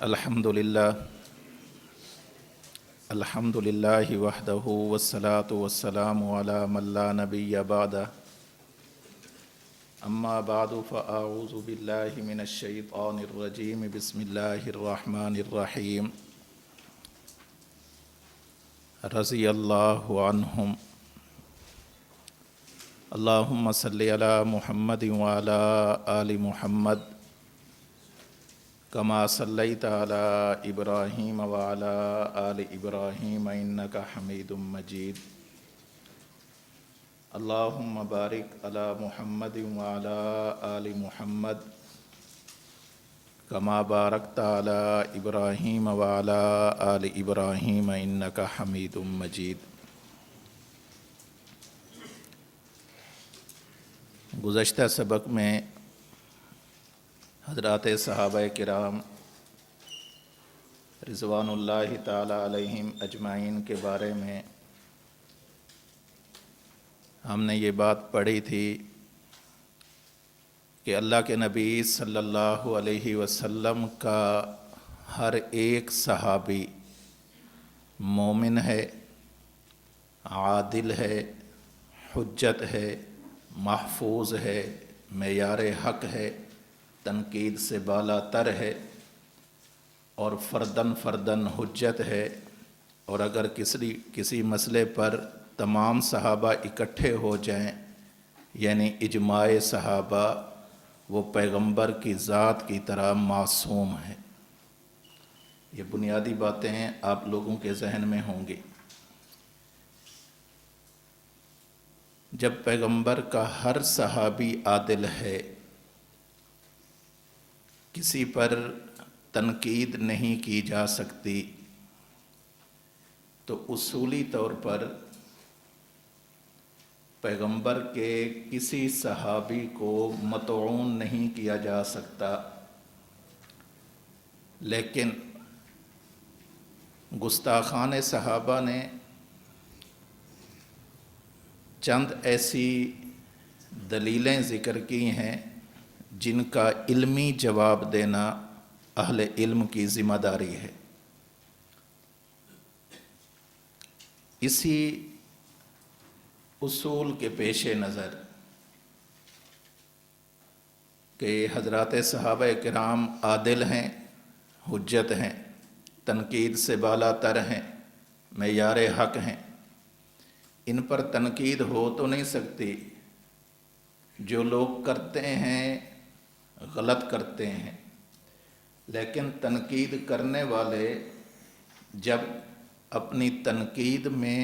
الحمدللہ وحدہ والصلاة والسلام علی من لا نبی بعدہ اما بعد فاعوذ باللہ من الشیطان الرجیم بسم اللہ الرحمن الرحیم رضی اللہ عنہم اللہم صلی علی محمد وعلی آل محمد کما صلیت علی ابراہیم وعلی آل ابراہیم انک حمید مجید اللہم بارک علی محمد وعلی آل محمد کما بارکت علی ابراہیم وعلی آل ابراہیم انک حمید مجید۔ گزشتہ سبق میں حضرات صحابہ کرام رضوان اللہ تعالی علیہم اجمعین کے بارے میں ہم نے یہ بات پڑھی تھی کہ اللہ کے نبی صلی اللہ علیہ وسلم کا ہر ایک صحابی مومن ہے، عادل ہے، حجت ہے، محفوظ ہے، معیار حق ہے، تنقید سے بالا تر ہے اور فرداً حجت ہے، اور اگر کسی مسئلے پر تمام صحابہ اکٹھے ہو جائیں یعنی اجماع صحابہ، وہ پیغمبر کی ذات کی طرح معصوم ہے۔ یہ بنیادی باتیں آپ لوگوں کے ذہن میں ہوں گی۔ جب پیغمبر کا ہر صحابی عادل ہے، کسی پر تنقید نہیں کی جا سکتی، تو اصولی طور پر پیغمبر کے کسی صحابی کو مطعون نہیں کیا جا سکتا، لیکن گستاخان صحابہ نے چند ایسی دلیلیں ذکر کی ہیں جن کا علمی جواب دینا اہل علم کی ذمہ داری ہے۔ اسی اصول کے پیش نظر کہ حضرات صحابہ کرام عادل ہیں، حجت ہیں، تنقید سے بالا تر ہیں، معیار حق ہیں، ان پر تنقید ہو تو نہیں سکتی۔ جو لوگ کرتے ہیں غلط کرتے ہیں، لیکن تنقید کرنے والے جب اپنی تنقید میں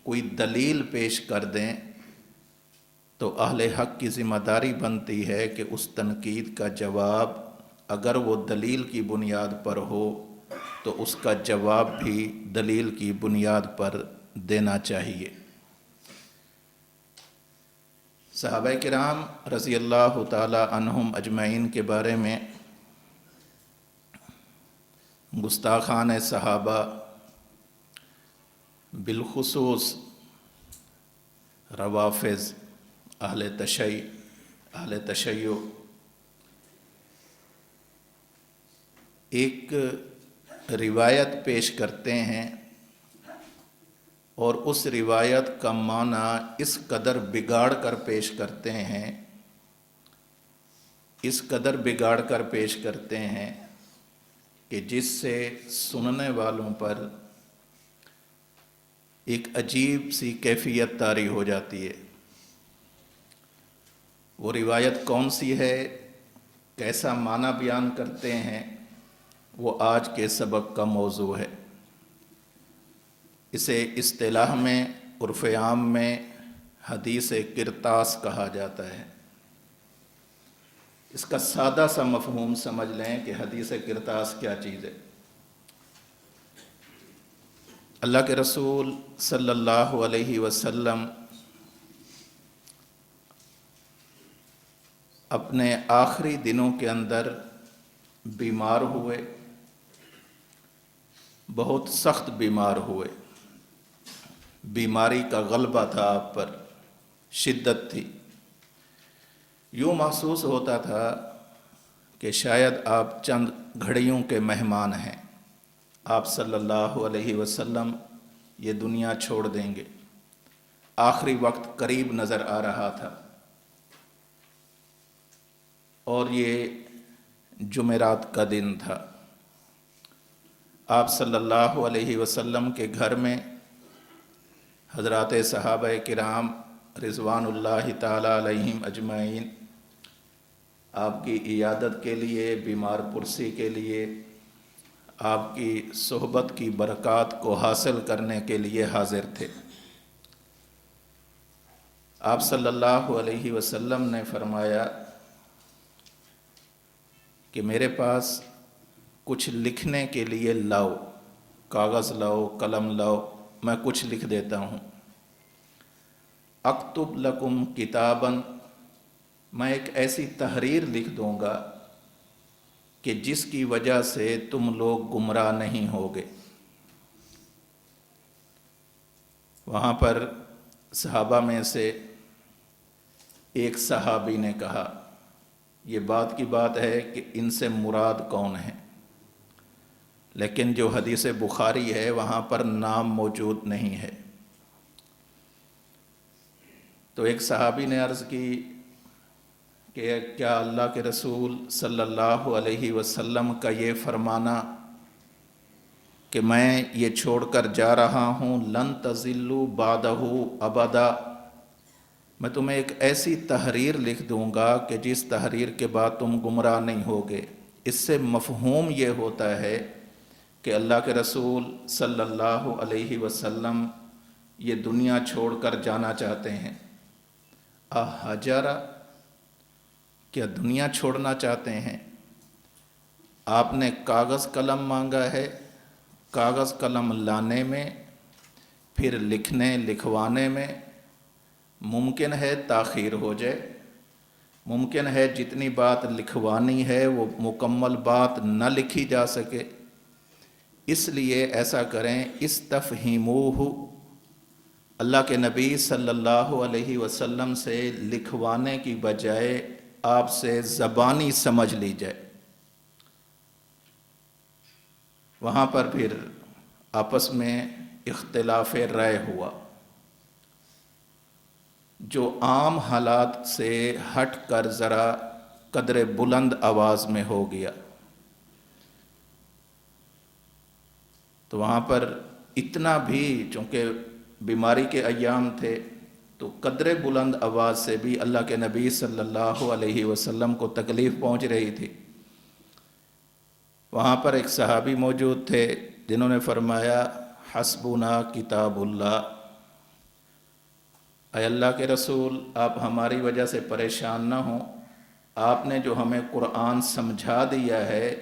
کوئی دلیل پیش کر دیں تو اہل حق کی ذمہ داری بنتی ہے کہ اس تنقید کا جواب اگر وہ دلیل کی بنیاد پر ہو تو اس کا جواب بھی دلیل کی بنیاد پر دینا چاہیے۔ صحابہ کرام رضی اللہ تعالی عنہم اجمعین کے بارے میں گستاخان صحابہ، بالخصوص روافض، اہل تشیع، ایک روایت پیش کرتے ہیں اور اس روایت کا معنی اس قدر بگاڑ کر پیش کرتے ہیں، کہ جس سے سننے والوں پر ایک عجیب سی کیفیت طاری ہو جاتی ہے۔ وہ روایت کون سی ہے، کیسا معنی بیان کرتے ہیں، وہ آج کے سبق کا موضوع ہے۔ اسے اصطلاح میں، عرف عام میں حدیث کرتاس کہا جاتا ہے۔ اس کا سادہ سا مفہوم سمجھ لیں کہ حدیث کرتاس کیا چیز ہے۔ اللہ کے رسول صلی اللہ علیہ وسلم اپنے آخری دنوں کے اندر بیمار ہوئے، بہت سخت بیمار ہوئے، بیماری کا غلبہ تھا آپ پر، شدت تھی۔ یوں محسوس ہوتا تھا کہ شاید آپ چند گھڑیوں کے مہمان ہیں۔ آپ صلی اللہ علیہ وسلم یہ دنیا چھوڑ دیں گے، آخری وقت قریب نظر آ رہا تھا، اور یہ جمعرات کا دن تھا۔ آپ صلی اللہ علیہ وسلم کے گھر میں حضرات صحابہ کرام رضوان اللہ تعالی علیہم اجمعین آپ کی عیادت کے لیے، بیمار پرسی کے لیے، آپ کی صحبت کی برکات کو حاصل کرنے کے لیے حاضر تھے۔ آپ صلی اللہ علیہ وسلم نے فرمایا کہ میرے پاس کچھ لکھنے کے لیے لاؤ، کاغذ لاؤ، قلم لاؤ، میں کچھ لکھ دیتا ہوں۔ اکتب لکم کتاباً، میں ایک ایسی تحریر لکھ دوں گا کہ جس کی وجہ سے تم لوگ گمراہ نہیں ہوگے۔ وہاں پر صحابہ میں سے ایک صحابی نے کہا، یہ بات کی بات ہے کہ ان سے مراد کون ہے، لیکن جو حدیث بخاری ہے وہاں پر نام موجود نہیں ہے۔ تو ایک صحابی نے عرض کی کہ کیا اللہ کے رسول صلی اللہ علیہ وسلم کا یہ فرمانا کہ میں یہ چھوڑ کر جا رہا ہوں، لن تضلوا بعدہ ابدا، میں تمہیں ایک ایسی تحریر لکھ دوں گا کہ جس تحریر کے بعد تم گمراہ نہیں ہوگے۔ اس سے مفہوم یہ ہوتا ہے کہ اللہ کے رسول صلی اللہ علیہ وسلم یہ دنیا چھوڑ کر جانا چاہتے ہیں۔ احجرا، کیا دنیا چھوڑنا چاہتے ہیں؟ آپ نے کاغذ قلم مانگا ہے، کاغذ قلم لانے میں، پھر لکھنے لکھوانے میں ممکن ہے تاخیر ہو جائے، ممکن ہے جتنی بات لکھوانی ہے وہ مکمل بات نہ لکھی جا سکے۔ اس لیے ایسا کریں، استفہموہ، اللہ کے نبی صلی اللہ علیہ وسلم سے لکھوانے کی بجائے آپ سے زبانی سمجھ لی جائے۔ وہاں پر پھر آپس میں اختلاف رائے ہوا، جو عام حالات سے ہٹ کر ذرا قدر بلند آواز میں ہو گیا۔ تو وہاں پر اتنا بھی، چونکہ بیماری کے ایام تھے، تو قدر بلند آواز سے بھی اللہ کے نبی صلی اللہ علیہ وسلم کو تکلیف پہنچ رہی تھی۔ وہاں پر ایک صحابی موجود تھے جنہوں نے فرمایا، حسبنا کتاب اللہ، اے اللہ کے رسول آپ ہماری وجہ سے پریشان نہ ہوں، آپ نے جو ہمیں قرآن سمجھا دیا ہے،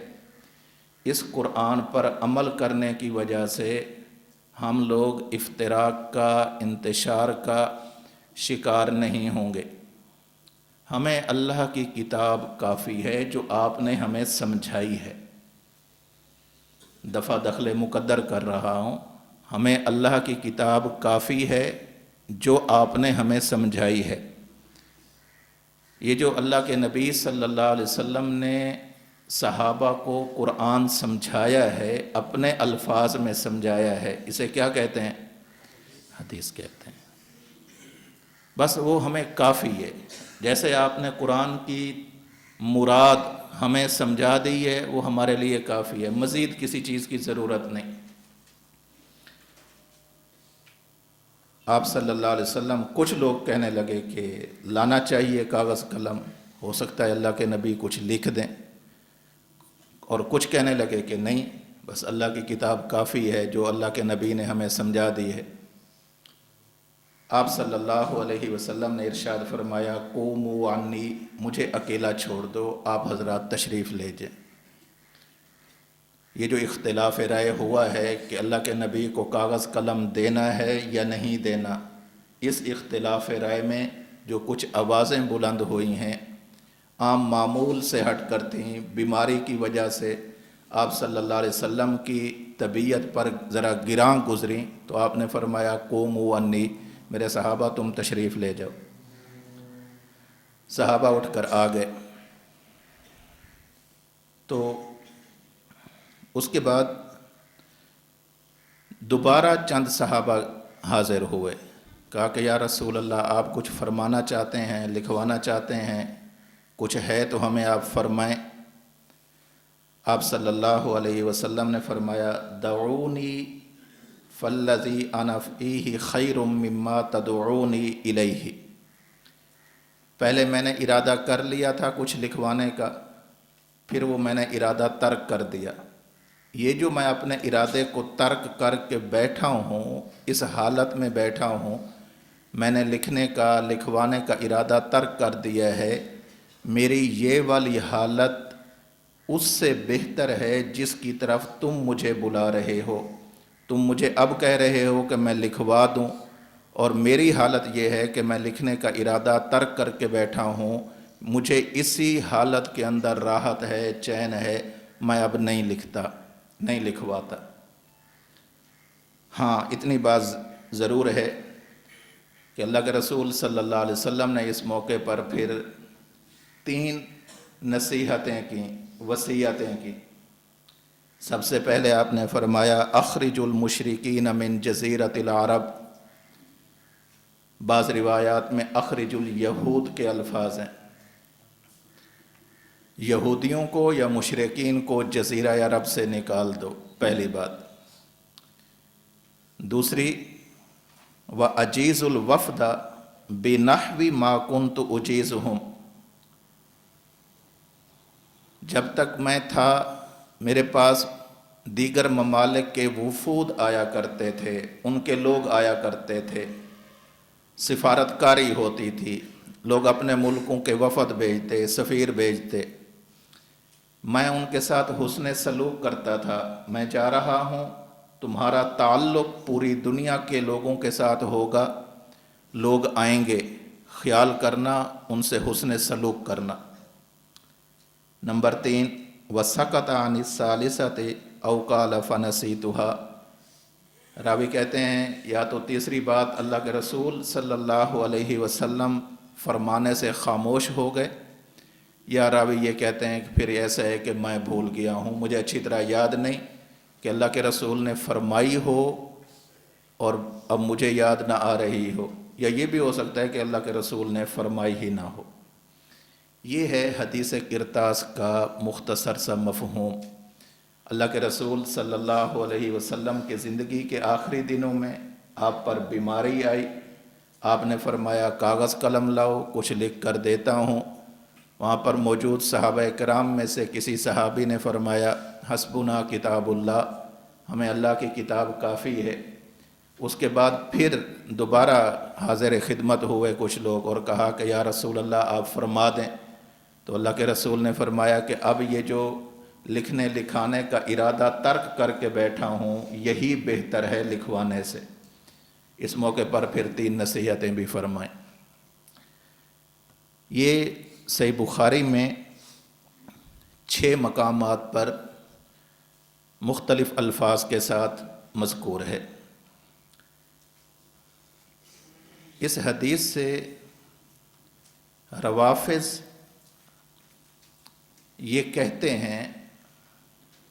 اس قرآن پر عمل کرنے کی وجہ سے ہم لوگ افتراق کا، انتشار کا شکار نہیں ہوں گے۔ ہمیں اللہ کی کتاب کافی ہے جو آپ نے ہمیں سمجھائی ہے۔ دفع دخل مقدر کر رہا ہوں، ہمیں اللہ کی کتاب کافی ہے جو آپ نے ہمیں سمجھائی ہے۔ یہ جو اللہ کے نبی صلی اللہ علیہ وسلم نے صحابہ کو قرآن سمجھایا ہے، اپنے الفاظ میں سمجھایا ہے، اسے کیا کہتے ہیں؟ حدیث کہتے ہیں۔ بس وہ ہمیں کافی ہے۔ جیسے آپ نے قرآن کی مراد ہمیں سمجھا دی ہے، وہ ہمارے لیے کافی ہے، مزید کسی چیز کی ضرورت نہیں۔ آپ صلی اللہ علیہ وسلم، کچھ لوگ کہنے لگے کہ لانا چاہیے کاغذ قلم، ہو سکتا ہے اللہ کے نبی کچھ لکھ دیں، اور کچھ کہنے لگے کہ نہیں، بس اللہ کی کتاب کافی ہے جو اللہ کے نبی نے ہمیں سمجھا دی ہے۔ آپ صلی اللہ علیہ وسلم نے ارشاد فرمایا، قوموا عنی، مجھے اکیلا چھوڑ دو، آپ حضرات تشریف لے جائیں۔ یہ جو اختلاف رائے ہوا ہے کہ اللہ کے نبی کو کاغذ قلم دینا ہے یا نہیں دینا، اس اختلاف رائے میں جو کچھ آوازیں بلند ہوئی ہیں، عام معمول سے ہٹ کر تھیں، بیماری کی وجہ سے آپ صلی اللہ علیہ وسلم کی طبیعت پر ذرا گراں گزریں، تو آپ نے فرمایا، قوموا عنی، میرے صحابہ تم تشریف لے جاؤ۔ صحابہ اٹھ کر آ گئے۔ تو اس کے بعد دوبارہ چند صحابہ حاضر ہوئے، کہا کہ یا رسول اللہ آپ کچھ فرمانا چاہتے ہیں، لکھوانا چاہتے ہیں، کچھ ہے تو ہمیں آپ فرمائیں۔ آپ صلی اللہ علیہ وسلم نے فرمایا دعونی فالذی انا فیہ خیر مما تدعونی الیہ۔ پہلے میں نے ارادہ کر لیا تھا کچھ لکھوانے کا، پھر وہ میں نے ارادہ ترک کر دیا۔ یہ جو میں اپنے ارادے کو ترک کر کے بیٹھا ہوں، اس حالت میں بیٹھا ہوں، میں نے لکھنے کا لکھوانے کا ارادہ ترک کر دیا ہے، میری یہ والی حالت اس سے بہتر ہے جس کی طرف تم مجھے بلا رہے ہو۔ تم مجھے اب کہہ رہے ہو کہ میں لکھوا دوں، اور میری حالت یہ ہے کہ میں لکھنے کا ارادہ ترک کر کے بیٹھا ہوں، مجھے اسی حالت کے اندر راحت ہے، چین ہے، میں اب نہیں لکھتا، نہیں لکھواتا۔ ہاں اتنی بات ضرور ہے کہ اللہ کے رسول صلی اللہ علیہ وسلم نے اس موقع پر پھر 3 نصیحتیں کی، وصیتیں کی۔ سب سے پہلے آپ نے فرمایا اخرج المشرکین من جزیرۃ العرب، بعض روایات میں اخرج الیہود کے الفاظ ہیں، یہودیوں کو یا مشرکین کو جزیرہ عرب سے نکال دو، پہلی بات۔ دوسری وَأَجِيزُ الْوَفْدَ بِنَحْوِ مَا كُنْتُ أُجِيزُهُمْ، جب تک میں تھا میرے پاس دیگر ممالک کے وفود آیا کرتے تھے، ان کے لوگ آیا کرتے تھے، سفارتکاری ہوتی تھی، لوگ اپنے ملکوں کے وفد بھیجتے، سفیر بھیجتے، میں ان کے ساتھ حسن سلوک کرتا تھا۔ میں جا رہا ہوں، تمہارا تعلق پوری دنیا کے لوگوں کے ساتھ ہوگا، لوگ آئیں گے، خیال کرنا، ان سے حسن سلوک کرنا۔ نمبر 3 وَسَكَتَ عَنِ الثَّالِثَةِ أَوْ قَالَ فَنَسِيتُهَا، راوی کہتے ہیں یا تو تیسری بات اللہ کے رسول صلی اللہ علیہ وسلم فرمانے سے خاموش ہو گئے، یا راوی یہ کہتے ہیں کہ پھر ایسا ہے کہ میں بھول گیا ہوں، مجھے اچھی طرح یاد نہیں کہ اللہ کے رسول نے فرمائی ہو اور اب مجھے یاد نہ آ رہی ہو، یا یہ بھی ہو سکتا ہے کہ اللہ کے رسول نے فرمائی ہی نہ ہو۔ یہ ہے حدیث قرطاس کا مختصر سا مفہوم۔ اللہ کے رسول صلی اللہ علیہ وسلم کے زندگی کے آخری دنوں میں آپ پر بیماری آئی، آپ نے فرمایا کاغذ قلم لاؤ، کچھ لکھ کر دیتا ہوں۔ وہاں پر موجود صحابہ کرام میں سے کسی صحابی نے فرمایا حسبنا کتاب اللہ، ہمیں اللہ کی کتاب کافی ہے۔ اس کے بعد پھر دوبارہ حاضر خدمت ہوئے کچھ لوگ اور کہا کہ یا رسول اللہ آپ فرما دیں، تو اللہ کے رسول نے فرمایا کہ اب یہ جو لکھنے لکھانے کا ارادہ ترک کر کے بیٹھا ہوں یہی بہتر ہے لکھوانے سے۔ اس موقع پر پھر 3 نصیحتیں بھی فرمائیں۔ یہ صحیح بخاری میں 6 مقامات پر مختلف الفاظ کے ساتھ مذکور ہے۔ اس حدیث سے روافض یہ کہتے ہیں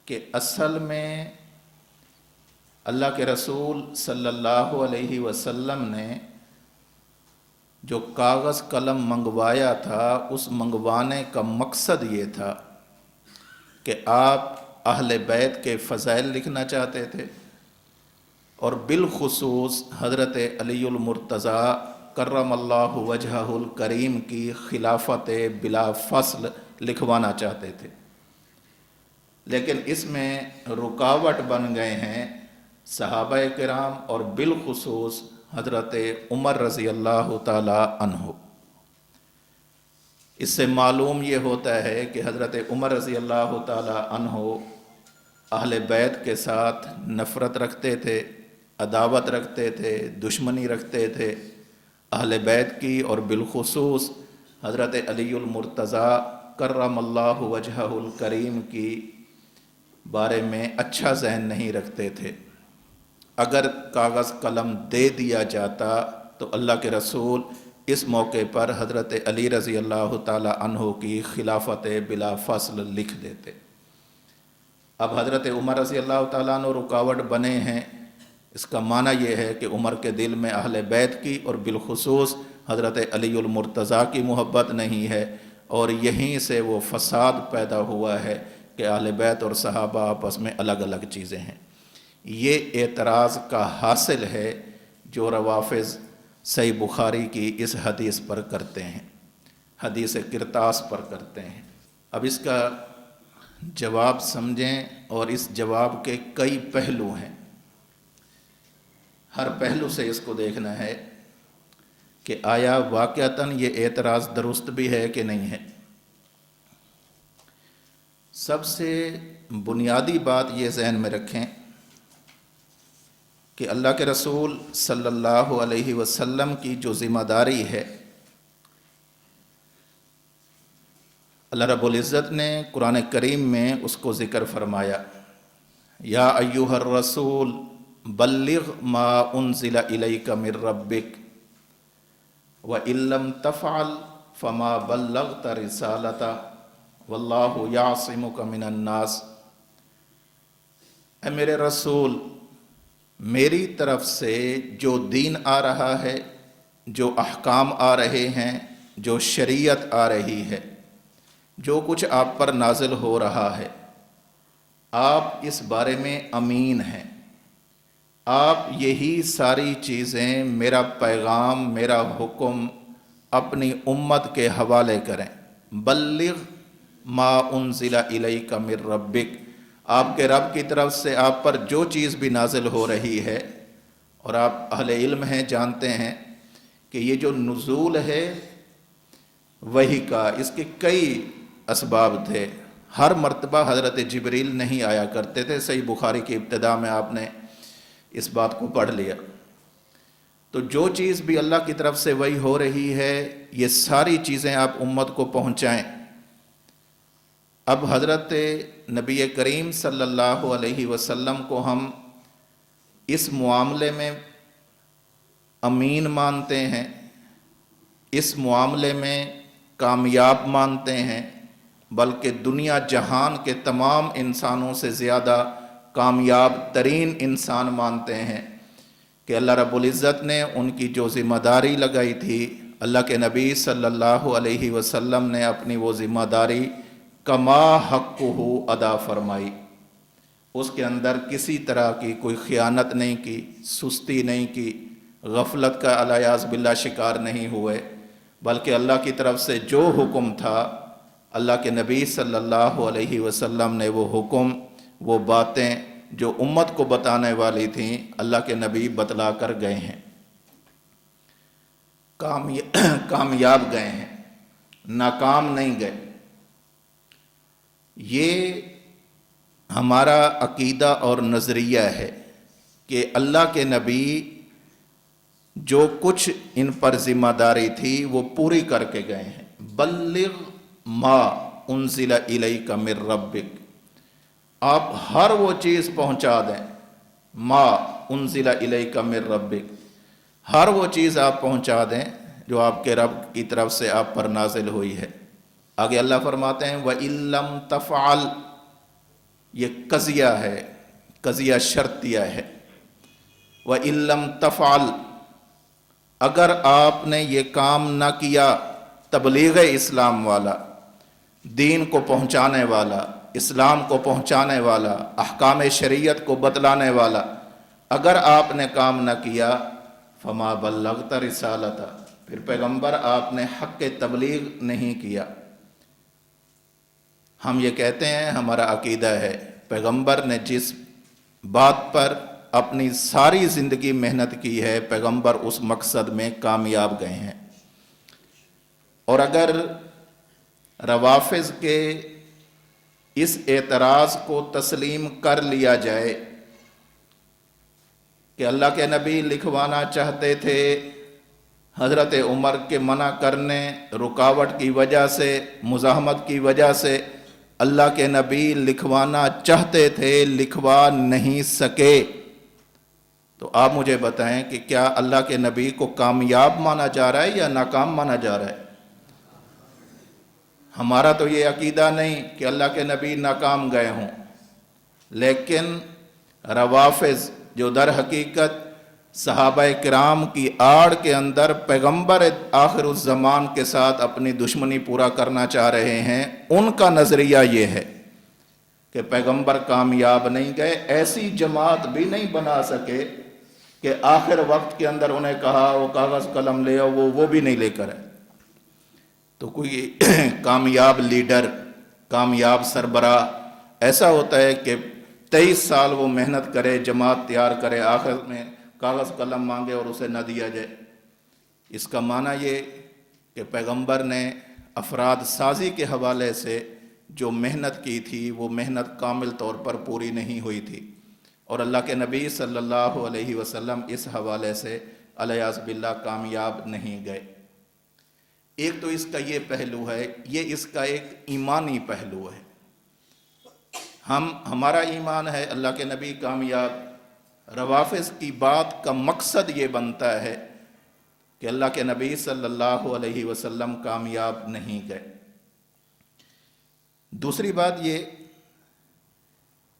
کہ اصل میں اللہ کے رسول صلی اللہ علیہ وسلم نے جو کاغذ قلم منگوایا تھا، اس منگوانے کا مقصد یہ تھا کہ آپ اہل بیت کے فضائل لکھنا چاہتے تھے، اور بالخصوص حضرت علی المرتضیٰ کرم اللہ وجہہ الکریم کی خلافت بلا فصل لکھوانا چاہتے تھے، لیکن اس میں رکاوٹ بن گئے ہیں صحابہ کرام اور بالخصوص حضرت عمر رضی اللہ تعالی عنہ۔ اس سے معلوم یہ ہوتا ہے کہ حضرت عمر رضی اللہ تعالی عنہ اہل بیت کے ساتھ نفرت رکھتے تھے، عداوت رکھتے تھے، دشمنی رکھتے تھے، اہل بیت کی اور بالخصوص حضرت علی المرتضیٰ کرم اللہ وجہہ الکریم کی بارے میں اچھا ذہن نہیں رکھتے تھے۔ اگر کاغذ قلم دے دیا جاتا تو اللہ کے رسول اس موقع پر حضرت علی رضی اللہ تعالی عنہ کی خلافت بلا فصل لکھ دیتے۔ اب حضرت عمر رضی اللہ تعالیٰ عنہ رکاوٹ بنے ہیں، اس کا معنی یہ ہے کہ عمر کے دل میں اہل بیت کی اور بالخصوص حضرت علی المرتضیٰ کی محبت نہیں ہے، اور یہیں سے وہ فساد پیدا ہوا ہے کہ اہل بیت اور صحابہ آپس میں الگ الگ چیزیں ہیں۔ یہ اعتراض کا حاصل ہے جو روافض صحیح بخاری کی اس حدیث پر کرتے ہیں، حدیث کرتاس پر کرتے ہیں۔ اب اس کا جواب سمجھیں، اور اس جواب کے کئی پہلو ہیں، ہر پہلو سے اس کو دیکھنا ہے کہ آیا واقعتاً یہ اعتراض درست بھی ہے کہ نہیں ہے۔ سب سے بنیادی بات یہ ذہن میں رکھیں کہ اللہ کے رسول صلی اللہ علیہ وسلم کی جو ذمہ داری ہے، اللہ رب العزت نے قرآن کریم میں اس کو ذکر فرمایا، یا ایھا الرسول بلغ ما انزل الیک من ربک وَإِن لَّمْ تَفْعَلْ فَمَا بَلَّغْتَ رِسَالَتَهُ وَاللَّهُ يَعْصِمُكَ مِنَ النَّاسِ۔ اے میرے رسول، میری طرف سے جو دین آ رہا ہے، جو احکام آ رہے ہیں، جو شریعت آ رہی ہے، جو کچھ آپ پر نازل ہو رہا ہے، آپ اس بارے میں امین ہیں۔ آپ یہی ساری چیزیں، میرا پیغام، میرا حکم اپنی امت کے حوالے کریں۔ بلغ ما انزل الیک من ربک، آپ کے رب کی طرف سے آپ پر جو چیز بھی نازل ہو رہی ہے، اور آپ اہل علم ہیں، جانتے ہیں کہ یہ جو نزول ہے وحی کا، اس کے کئی اسباب تھے۔ ہر مرتبہ حضرت جبریل نہیں آیا کرتے تھے، صحیح بخاری کی ابتدا میں آپ نے اس بات کو پڑھ لیا۔ تو جو چیز بھی اللہ کی طرف سے وحی ہو رہی ہے، یہ ساری چیزیں آپ امت کو پہنچائیں۔ اب حضرت نبی کریم صلی اللہ علیہ وسلم کو ہم اس معاملے میں امین مانتے ہیں، اس معاملے میں کامیاب مانتے ہیں، بلکہ دنیا جہان کے تمام انسانوں سے زیادہ کامیاب ترین انسان مانتے ہیں کہ اللہ رب العزت نے ان کی جو ذمہ داری لگائی تھی، اللہ کے نبی صلی اللہ علیہ وسلم نے اپنی وہ ذمہ داری کما حقہ ادا فرمائی۔ اس کے اندر کسی طرح کی کوئی خیانت نہیں کی، سستی نہیں کی، غفلت کا الیاذ باللہ شکار نہیں ہوئے، بلکہ اللہ کی طرف سے جو حکم تھا، اللہ کے نبی صلی اللہ علیہ وسلم نے وہ حکم، وہ باتیں جو امت کو بتانے والی تھیں، اللہ کے نبی بتلا کر گئے ہیں، کامیاب گئے ہیں، ناکام نہیں گئے۔ یہ ہمارا عقیدہ اور نظریہ ہے کہ اللہ کے نبی جو کچھ ان پر ذمہ داری تھی وہ پوری کر کے گئے ہیں۔ بلغ ما انزل الیک من ربک، آپ ہر وہ چیز پہنچا دیں، ما انزل الیک من ربک، ہر وہ چیز آپ پہنچا دیں جو آپ کے رب کی طرف سے آپ پر نازل ہوئی ہے۔ آگے اللہ فرماتے ہیں وَإِن لَّمْ تَفْعَلْ، یہ قضیہ ہے، قضیہ شرطیہ ہے۔ وَإِن لَّمْ تَفْعَلْ، اگر آپ نے یہ کام نہ کیا، تبلیغ اسلام والا، دین کو پہنچانے والا، اسلام کو پہنچانے والا، احکام شریعت کو بتلانے والا، اگر آپ نے کام نہ کیا، فما بلغت رسالتہ، پھر پیغمبر آپ نے حق تبلیغ نہیں کیا۔ ہم یہ کہتے ہیں، ہمارا عقیدہ ہے، پیغمبر نے جس بات پر اپنی ساری زندگی محنت کی ہے، پیغمبر اس مقصد میں کامیاب گئے ہیں۔ اور اگر روافض کے اس اعتراض کو تسلیم کر لیا جائے کہ اللہ کے نبی لکھوانا چاہتے تھے، حضرت عمر کے منع کرنے، رکاوٹ کی وجہ سے، مزاحمت کی وجہ سے اللہ کے نبی لکھوانا چاہتے تھے، لکھوا نہیں سکے، تو آپ مجھے بتائیں کہ کیا اللہ کے نبی کو کامیاب مانا جا رہا ہے یا ناکام مانا جا رہا ہے؟ ہمارا تو یہ عقیدہ نہیں کہ اللہ کے نبی ناکام گئے ہوں، لیکن روافظ جو در حقیقت صحابہ کرام کی آڑ کے اندر پیغمبر آخر الزمان کے ساتھ اپنی دشمنی پورا کرنا چاہ رہے ہیں، ان کا نظریہ یہ ہے کہ پیغمبر کامیاب نہیں گئے، ایسی جماعت بھی نہیں بنا سکے کہ آخر وقت کے اندر انہیں کہا وہ کاغذ قلم لے آؤ، وہ بھی نہیں لے کر آئے۔ تو کوئی کامیاب لیڈر، کامیاب سربراہ ایسا ہوتا ہے کہ 23 سال وہ محنت کرے، جماعت تیار کرے، آخر میں کاغذ قلم مانگے اور اسے نہ دیا جائے۔ اس کا معنی یہ کہ پیغمبر نے افراد سازی کے حوالے سے جو محنت کی تھی وہ محنت کامل طور پر پوری نہیں ہوئی تھی، اور اللہ کے نبی صلی اللہ علیہ وسلم اس حوالے سے علیہ باللہ کامیاب نہیں گئے۔ ایک تو اس کا یہ پہلو ہے، یہ اس کا ایک ایمانی پہلو ہے۔ ہمارا ایمان ہے اللہ کے نبی کامیاب، روافظ کی بات کا مقصد یہ بنتا ہے کہ اللہ کے نبی صلی اللہ علیہ وسلم کامیاب نہیں گئے۔ دوسری بات یہ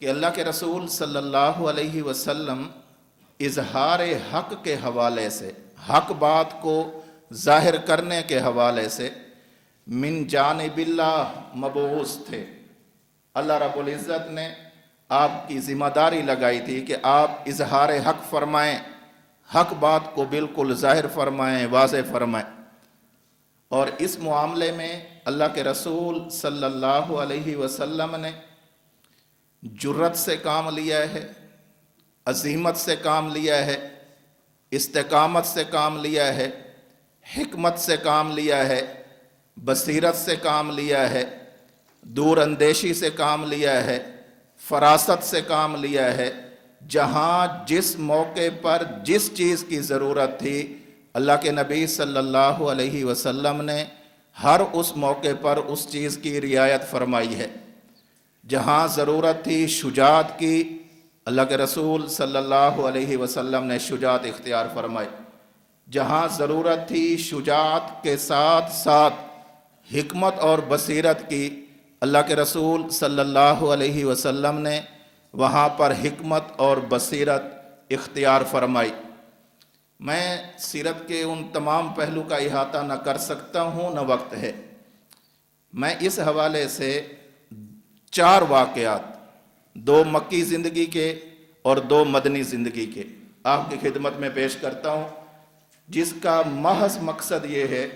کہ اللہ کے رسول صلی اللہ علیہ وسلم اظہار حق کے حوالے سے، حق بات کو ظاہر کرنے کے حوالے سے من جانب اللہ مبعوث تھے۔ اللہ رب العزت نے آپ کی ذمہ داری لگائی تھی کہ آپ اظہار حق فرمائیں، حق بات کو بالکل ظاہر فرمائیں، واضح فرمائیں۔ اور اس معاملے میں اللہ کے رسول صلی اللہ علیہ وسلم نے جرت سے کام لیا ہے، عزیمت سے کام لیا ہے، استقامت سے کام لیا ہے، حکمت سے کام لیا ہے، بصیرت سے کام لیا ہے، دور اندیشی سے کام لیا ہے، فراست سے کام لیا ہے۔ جہاں جس موقع پر جس چیز کی ضرورت تھی اللہ کے نبی صلی اللہ علیہ وسلم نے ہر اس موقع پر اس چیز کی رعایت فرمائی ہے۔ جہاں ضرورت تھی شجاعت کی، اللہ کے رسول صلی اللہ علیہ وسلم نے شجاعت اختیار فرمائی۔ جہاں ضرورت تھی شجاعت کے ساتھ ساتھ حکمت اور بصیرت کی، اللہ کے رسول صلی اللہ علیہ وسلم نے وہاں پر حکمت اور بصیرت اختیار فرمائی۔ میں سیرت کے ان تمام پہلو کا احاطہ نہ کر سکتا ہوں، نہ وقت ہے۔ میں اس حوالے سے 4 واقعات، 2 مکی زندگی کے اور 2 مدنی زندگی کے آپ کی خدمت میں پیش کرتا ہوں، جس کا محض مقصد یہ ہے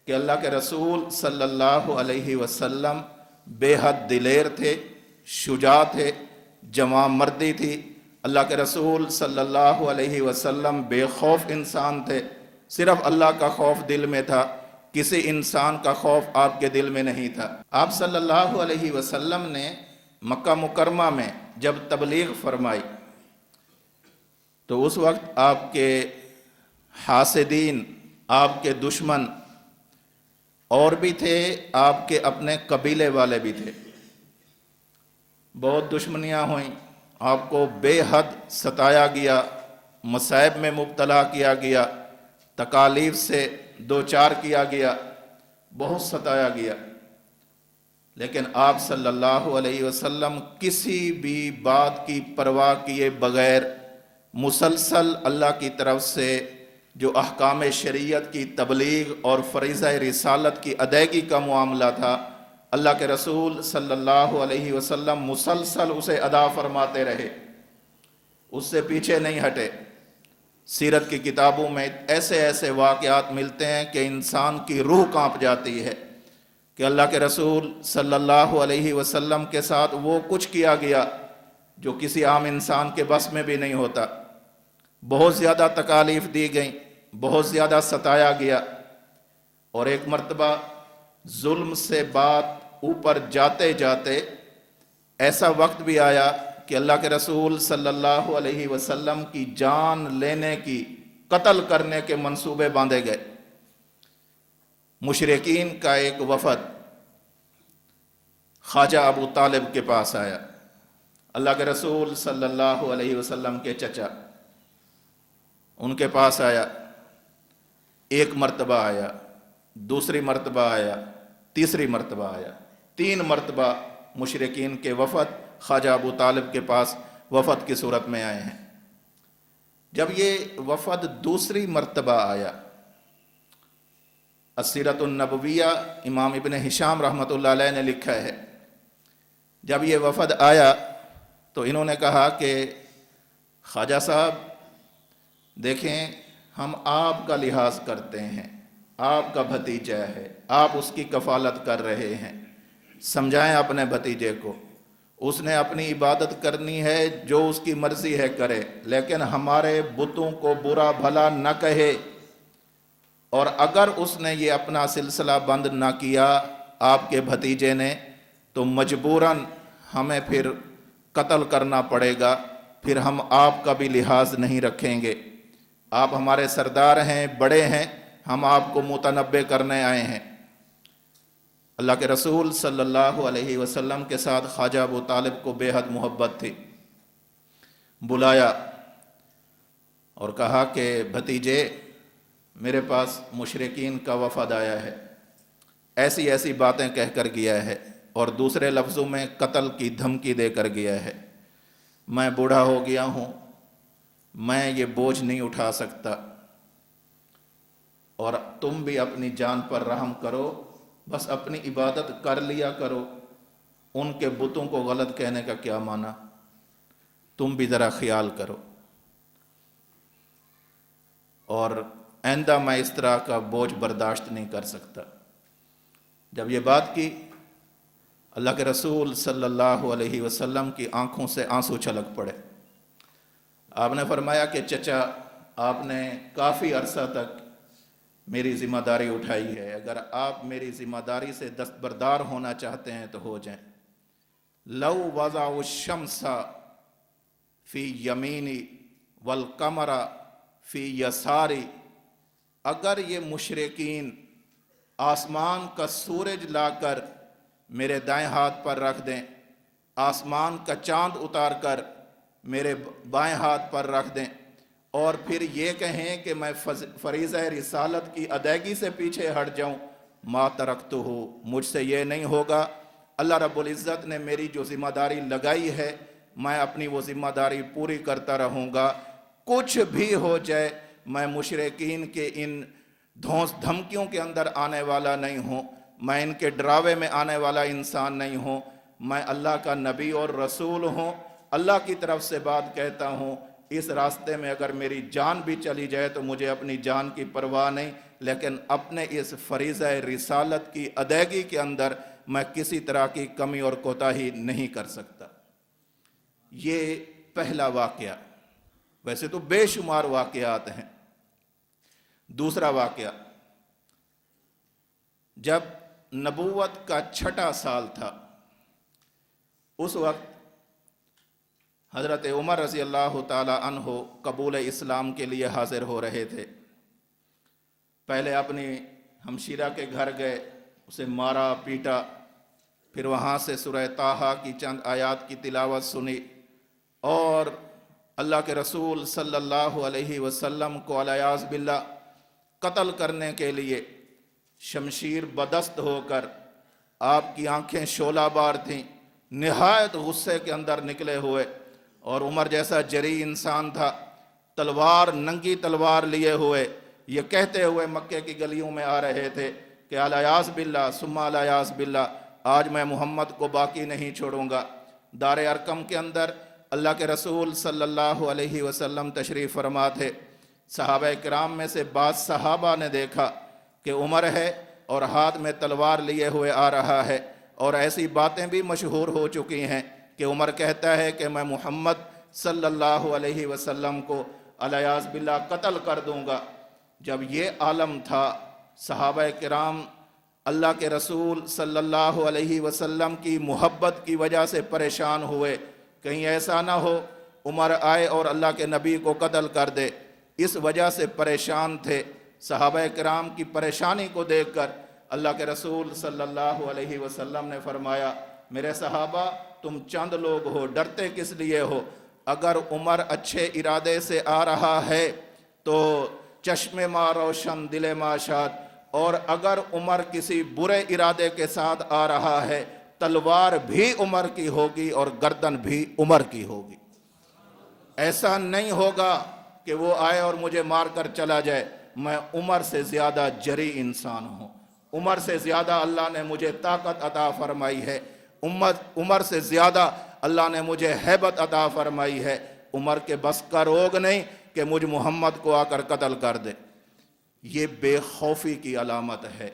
کہ اللہ کے رسول صلی اللہ علیہ وسلم بے حد دلیر تھے، شجاع تھے، جواں مردی تھی۔ اللہ کے رسول صلی اللہ علیہ وسلم بے خوف انسان تھے، صرف اللہ کا خوف دل میں تھا، کسی انسان کا خوف آپ کے دل میں نہیں تھا۔ آپ صلی اللہ علیہ وسلم نے مکہ مکرمہ میں جب تبلیغ فرمائی تو اس وقت آپ کے حاسدین، آپ کے دشمن اور بھی تھے، آپ کے اپنے قبیلے والے بھی تھے۔ بہت دشمنیاں ہوئیں، آپ کو بے حد ستایا گیا، مصائب میں مبتلا کیا گیا، تکالیف سے دوچار کیا گیا، بہت ستایا گیا۔ لیکن آپ صلی اللہ علیہ وسلم کسی بھی بات کی پرواہ کیے بغیر مسلسل اللہ کی طرف سے جو احکام شریعت کی تبلیغ اور فریضہ رسالت کی ادائیگی کا معاملہ تھا، اللہ کے رسول صلی اللہ علیہ وسلم مسلسل اسے ادا فرماتے رہے، اس سے پیچھے نہیں ہٹے۔ سیرت کی کتابوں میں ایسے ایسے واقعات ملتے ہیں کہ انسان کی روح کانپ جاتی ہے کہ اللہ کے رسول صلی اللہ علیہ وسلم کے ساتھ وہ کچھ کیا گیا جو کسی عام انسان کے بس میں بھی نہیں ہوتا۔ بہت زیادہ تکالیف دی گئیں، بہت زیادہ ستایا گیا، اور ایک مرتبہ ظلم سے بات اوپر جاتے جاتے ایسا وقت بھی آیا کہ اللہ کے رسول صلی اللہ علیہ وسلم کی جان لینے کی، قتل کرنے کے منصوبے باندھے گئے۔ مشرکین کا ایک وفد خواجہ ابو طالب کے پاس آیا، اللہ کے رسول صلی اللہ علیہ وسلم کے چچا، ان کے پاس آیا۔ ایک مرتبہ آیا، دوسری مرتبہ آیا، تیسری مرتبہ آیا، 3 مرتبہ مشرکین کے وفد خواجہ ابو طالب کے پاس وفد کی صورت میں آئے ہیں۔ جب یہ وفد دوسری مرتبہ آیا، السیرۃ النبویہ امام ابن ہشام رحمۃ اللہ علیہ نے لکھا ہے، جب یہ وفد آیا تو انہوں نے کہا کہ خواجہ صاحب دیکھیں، ہم آپ کا لحاظ کرتے ہیں، آپ کا بھتیجا ہے، آپ اس کی کفالت کر رہے ہیں، سمجھائیں اپنے بھتیجے کو، اس نے اپنی عبادت کرنی ہے، جو اس کی مرضی ہے کرے، لیکن ہمارے بتوں کو برا بھلا نہ کہے، اور اگر اس نے یہ اپنا سلسلہ بند نہ کیا آپ کے بھتیجے نے تو مجبوراً ہمیں پھر قتل کرنا پڑے گا، پھر ہم آپ کا بھی لحاظ نہیں رکھیں گے، آپ ہمارے سردار ہیں، بڑے ہیں، ہم آپ کو متنبع کرنے آئے ہیں۔ اللہ کے رسول صلی اللہ علیہ وسلم کے ساتھ خواجہ ابو طالب کو بے حد محبت تھی، بلایا اور کہا کہ بھتیجے، میرے پاس مشرکین کا وفد آیا ہے، ایسی ایسی باتیں کہہ کر گیا ہے، اور دوسرے لفظوں میں قتل کی دھمکی دے کر گیا ہے، میں بوڑھا ہو گیا ہوں، میں یہ بوجھ نہیں اٹھا سکتا، اور تم بھی اپنی جان پر رحم کرو، بس اپنی عبادت کر لیا کرو، ان کے بتوں کو غلط کہنے کا کیا معنی، تم بھی ذرا خیال کرو، اور آئندہ میں اس طرح کا بوجھ برداشت نہیں کر سکتا۔ جب یہ بات کی، اللہ کے رسول صلی اللہ علیہ وسلم کی آنکھوں سے آنسو چھلک پڑے۔ آپ نے فرمایا کہ چچا، آپ نے کافی عرصہ تک میری ذمہ داری اٹھائی ہے، اگر آپ میری ذمہ داری سے دستبردار ہونا چاہتے ہیں تو ہو جائیں۔ لو وضع الشمس فی یمینی والقمر فی یساری، اگر یہ مشرکین آسمان کا سورج لا کر میرے دائیں ہاتھ پر رکھ دیں، آسمان کا چاند اتار کر میرے بائیں ہاتھ پر رکھ دیں، اور پھر یہ کہیں کہ میں فریضہ رسالت کی ادائیگی سے پیچھے ہٹ جاؤں، ما ترکتہ، مجھ سے یہ نہیں ہوگا۔ اللہ رب العزت نے میری جو ذمہ داری لگائی ہے، میں اپنی وہ ذمہ داری پوری کرتا رہوں گا، کچھ بھی ہو جائے، میں مشرکین کے ان دھونس دھمکیوں کے اندر آنے والا نہیں ہوں، میں ان کے ڈراوے میں آنے والا انسان نہیں ہوں، میں اللہ کا نبی اور رسول ہوں، اللہ کی طرف سے بات کہتا ہوں، اس راستے میں اگر میری جان بھی چلی جائے تو مجھے اپنی جان کی پرواہ نہیں، لیکن اپنے اس فریضہ رسالت کی ادائیگی کے اندر میں کسی طرح کی کمی اور کوتاہی نہیں کر سکتا۔ یہ پہلا واقعہ، ویسے تو بے شمار واقعات ہیں۔ دوسرا واقعہ، جب نبوت کا 6واں سال تھا، اس وقت حضرت عمر رضی اللہ تعالی عنہ قبول اسلام کے لیے حاضر ہو رہے تھے۔ پہلے اپنی ہمشیرہ کے گھر گئے، اسے مارا پیٹا، پھر وہاں سے سورہ طٰہٰ کی چند آیات کی تلاوت سنی، اور اللہ کے رسول صلی اللہ علیہ وسلم کو علیاذ باللہ قتل کرنے کے لیے شمشیر بدست ہو کر، آپ کی آنکھیں شعلہ بار تھیں، نہایت غصے کے اندر نکلے ہوئے، اور عمر جیسا جری انسان تھا، تلوار، ننگی تلوار لیے ہوئے، یہ کہتے ہوئے مکے کی گلیوں میں آ رہے تھے کہ الیاذ باللہ ثم الیاذ باللہ، آج میں محمد کو باقی نہیں چھوڑوں گا۔ دار ارقم کے اندر اللہ کے رسول صلی اللہ علیہ وسلم تشریف فرما تھے۔ صحابہ کرام میں سے بعض صحابہ نے دیکھا کہ عمر ہے اور ہاتھ میں تلوار لیے ہوئے آ رہا ہے، اور ایسی باتیں بھی مشہور ہو چکی ہیں کہ عمر کہتا ہے کہ میں محمد صلی اللہ علیہ وسلم کو الیاذ باللہ قتل کر دوں گا۔ جب یہ عالم تھا، صحابہ کرام اللہ کے رسول صلی اللہ علیہ وسلم کی محبت کی وجہ سے پریشان ہوئے، کہیں ایسا نہ ہو عمر آئے اور اللہ کے نبی کو قتل کر دے، اس وجہ سے پریشان تھے۔ صحابہ کرام کی پریشانی کو دیکھ کر اللہ کے رسول صلی اللہ علیہ وسلم نے فرمایا، میرے صحابہ تم چند لوگ ہو، ڈرتے کس لیے ہو؟ اگر عمر اچھے ارادے سے آ رہا ہے تو چشم ما روشن دل ما شاد، اور اگر عمر کسی برے ارادے کے ساتھ آ رہا ہے تلوار بھی عمر کی ہوگی اور گردن بھی عمر کی ہوگی۔ ایسا نہیں ہوگا کہ وہ آئے اور مجھے مار کر چلا جائے، میں عمر سے زیادہ جری انسان ہوں، عمر سے زیادہ اللہ نے مجھے طاقت عطا فرمائی ہے، عمر سے زیادہ اللہ نے مجھے ہیبت عطا فرمائی ہے، عمر کے بس کا روگ نہیں کہ مجھ محمد کو آ کر قتل کر دے۔ یہ بے خوفی کی علامت ہے،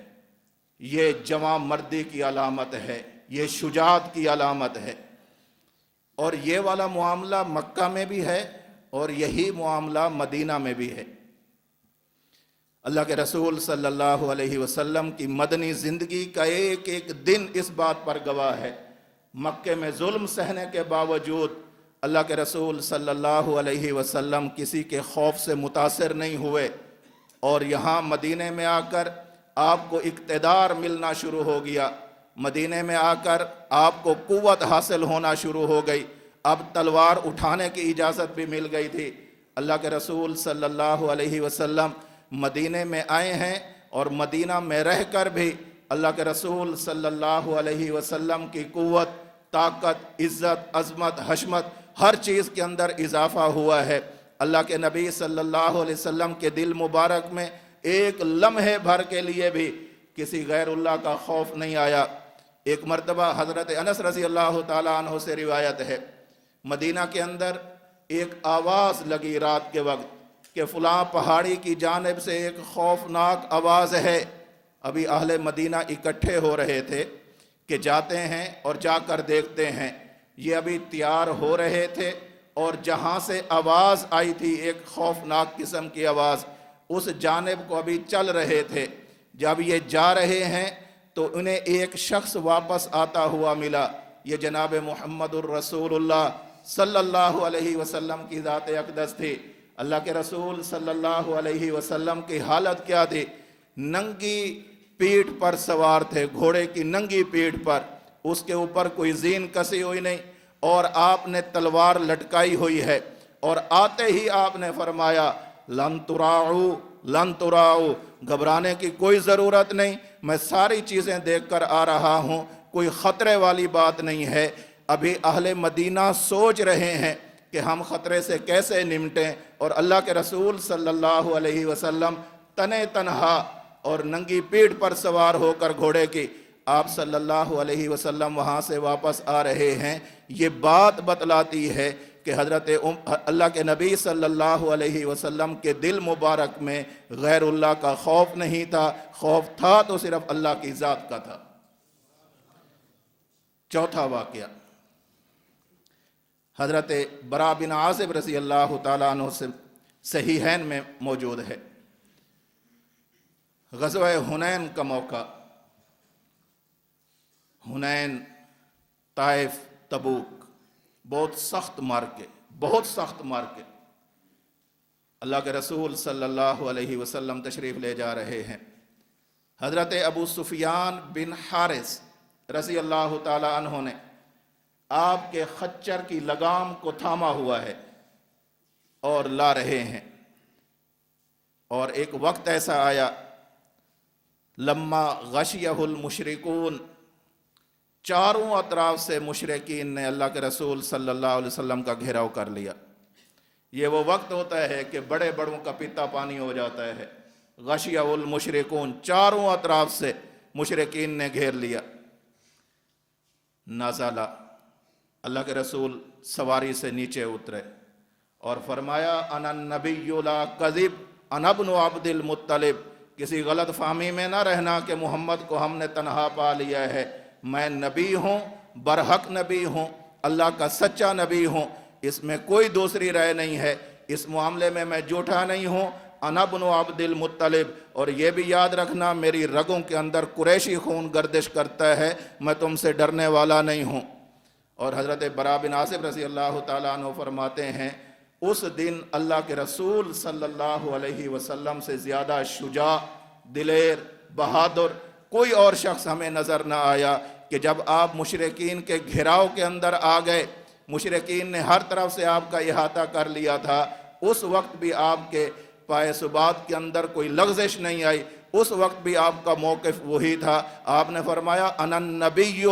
یہ جواں مردی کی علامت ہے، یہ شجاعت کی علامت ہے۔ اور یہ والا معاملہ مکہ میں بھی ہے اور یہی معاملہ مدینہ میں بھی ہے۔ اللہ کے رسول صلی اللہ علیہ وسلم کی مدنی زندگی کا ایک ایک دن اس بات پر گواہ ہے۔ مکے میں ظلم سہنے کے باوجود اللہ کے رسول صلی اللہ علیہ وسلم کسی کے خوف سے متاثر نہیں ہوئے، اور یہاں مدینے میں آ کر آپ کو اقتدار ملنا شروع ہو گیا، مدینے میں آ کر آپ کو قوت حاصل ہونا شروع ہو گئی، اب تلوار اٹھانے کی اجازت بھی مل گئی تھی۔ اللہ کے رسول صلی اللہ علیہ وسلم مدینے میں آئے ہیں، اور مدینہ میں رہ کر بھی اللہ کے رسول صلی اللہ علیہ وسلم کی قوت، طاقت، عزت، عظمت، حشمت ہر چیز کے اندر اضافہ ہوا ہے۔ اللہ کے نبی صلی اللہ علیہ وسلم کے دل مبارک میں ایک لمحے بھر کے لیے بھی کسی غیر اللہ کا خوف نہیں آیا۔ ایک مرتبہ حضرت انس رضی اللہ تعالیٰ عنہ سے روایت ہے، مدینہ کے اندر ایک آواز لگی رات کے وقت کہ فلاں پہاڑی کی جانب سے ایک خوفناک آواز ہے۔ ابھی اہل مدینہ اکٹھے ہو رہے تھے کہ جاتے ہیں اور جا کر دیکھتے ہیں۔ یہ ابھی تیار ہو رہے تھے اور جہاں سے آواز آئی تھی ایک خوفناک قسم کی آواز، اس جانب کو ابھی چل رہے تھے۔ جب یہ جا رہے ہیں تو انہیں ایک شخص واپس آتا ہوا ملا، یہ جناب محمد الرسول اللہ صلی اللہ علیہ وسلم کی ذات اقدس تھی۔ اللہ کے رسول صلی اللہ علیہ وسلم کی حالت کیا تھی؟ ننگی پیٹھ پر سوار تھے، گھوڑے کی ننگی پیٹھ پر، اس کے اوپر کوئی زین کسی ہوئی نہیں، اور آپ نے تلوار لٹکائی ہوئی ہے، اور آتے ہی آپ نے فرمایا لن تراعو لن تراعو، گھبرانے کی کوئی ضرورت نہیں، میں ساری چیزیں دیکھ کر آ رہا ہوں، کوئی خطرے والی بات نہیں ہے۔ ابھی اہل مدینہ سوچ رہے ہیں کہ ہم خطرے سے کیسے نمٹیں، اور اللہ کے رسول صلی اللہ علیہ وسلم تنے تنہا اور ننگی پیٹھ پر سوار ہو کر گھوڑے کی آپ صلی اللہ علیہ وسلم وہاں سے واپس آ رہے ہیں۔ یہ بات بتلاتی ہے کہ حضرت اللہ کے نبی صلی اللہ علیہ وسلم کے دل مبارک میں غیر اللہ کا خوف نہیں تھا، خوف تھا تو صرف اللہ کی ذات کا تھا۔ چوتھا واقعہ حضرت برا بن عازب رضی اللہ تعالیٰ عنہ سے صحیحین میں موجود ہے۔ غزوہ حنین کا موقع، حنین، طائف، تبوک، بہت سخت مارکے، بہت سخت مارکے۔ اللہ کے رسول صلی اللہ علیہ وسلم تشریف لے جا رہے ہیں۔ حضرت ابو سفیان بن حارث رضی اللہ تعالی عنہ نے آپ کے خچر کی لگام کو تھاما ہوا ہے اور لا رہے ہیں، اور ایک وقت ایسا آیا لما غشیہ المشرکون، چاروں اطراف سے مشرکین نے اللہ کے رسول صلی اللہ علیہ وسلم کا گھیراؤ کر لیا۔ یہ وہ وقت ہوتا ہے کہ بڑے بڑوں کا پیتا پانی ہو جاتا ہے۔ غشیہ المشرکون، چاروں اطراف سے مشرکین نے گھیر لیا۔ نازلہ، اللہ کے رسول سواری سے نیچے اترے اور فرمایا انا النبی لا کذب انا ابن عبد المطلب، کسی غلط فہمی میں نہ رہنا کہ محمد کو ہم نے تنہا پا لیا ہے، میں نبی ہوں، برحق نبی ہوں، اللہ کا سچا نبی ہوں، اس میں کوئی دوسری رائے نہیں ہے، اس معاملے میں میں جھوٹا نہیں ہوں، انا ابن عبد المطلب، اور یہ بھی یاد رکھنا میری رگوں کے اندر قریشی خون گردش کرتا ہے، میں تم سے ڈرنے والا نہیں ہوں۔ اور حضرت برا بن عازب رضی اللہ تعالیٰ عنہ فرماتے ہیں اس دن اللہ کے رسول صلی اللہ علیہ وسلم سے زیادہ شجاع، دلیر، بہادر کوئی اور شخص ہمیں نظر نہ آیا کہ جب آپ مشرکین کے گھیراؤ کے اندر آ گئے، مشرکین نے ہر طرف سے آپ کا احاطہ کر لیا تھا، اس وقت بھی آپ کے پائے ثبات کے اندر کوئی لغزش نہیں آئی، اس وقت بھی آپ کا موقف وہی تھا۔ آپ نے فرمایا انا النبی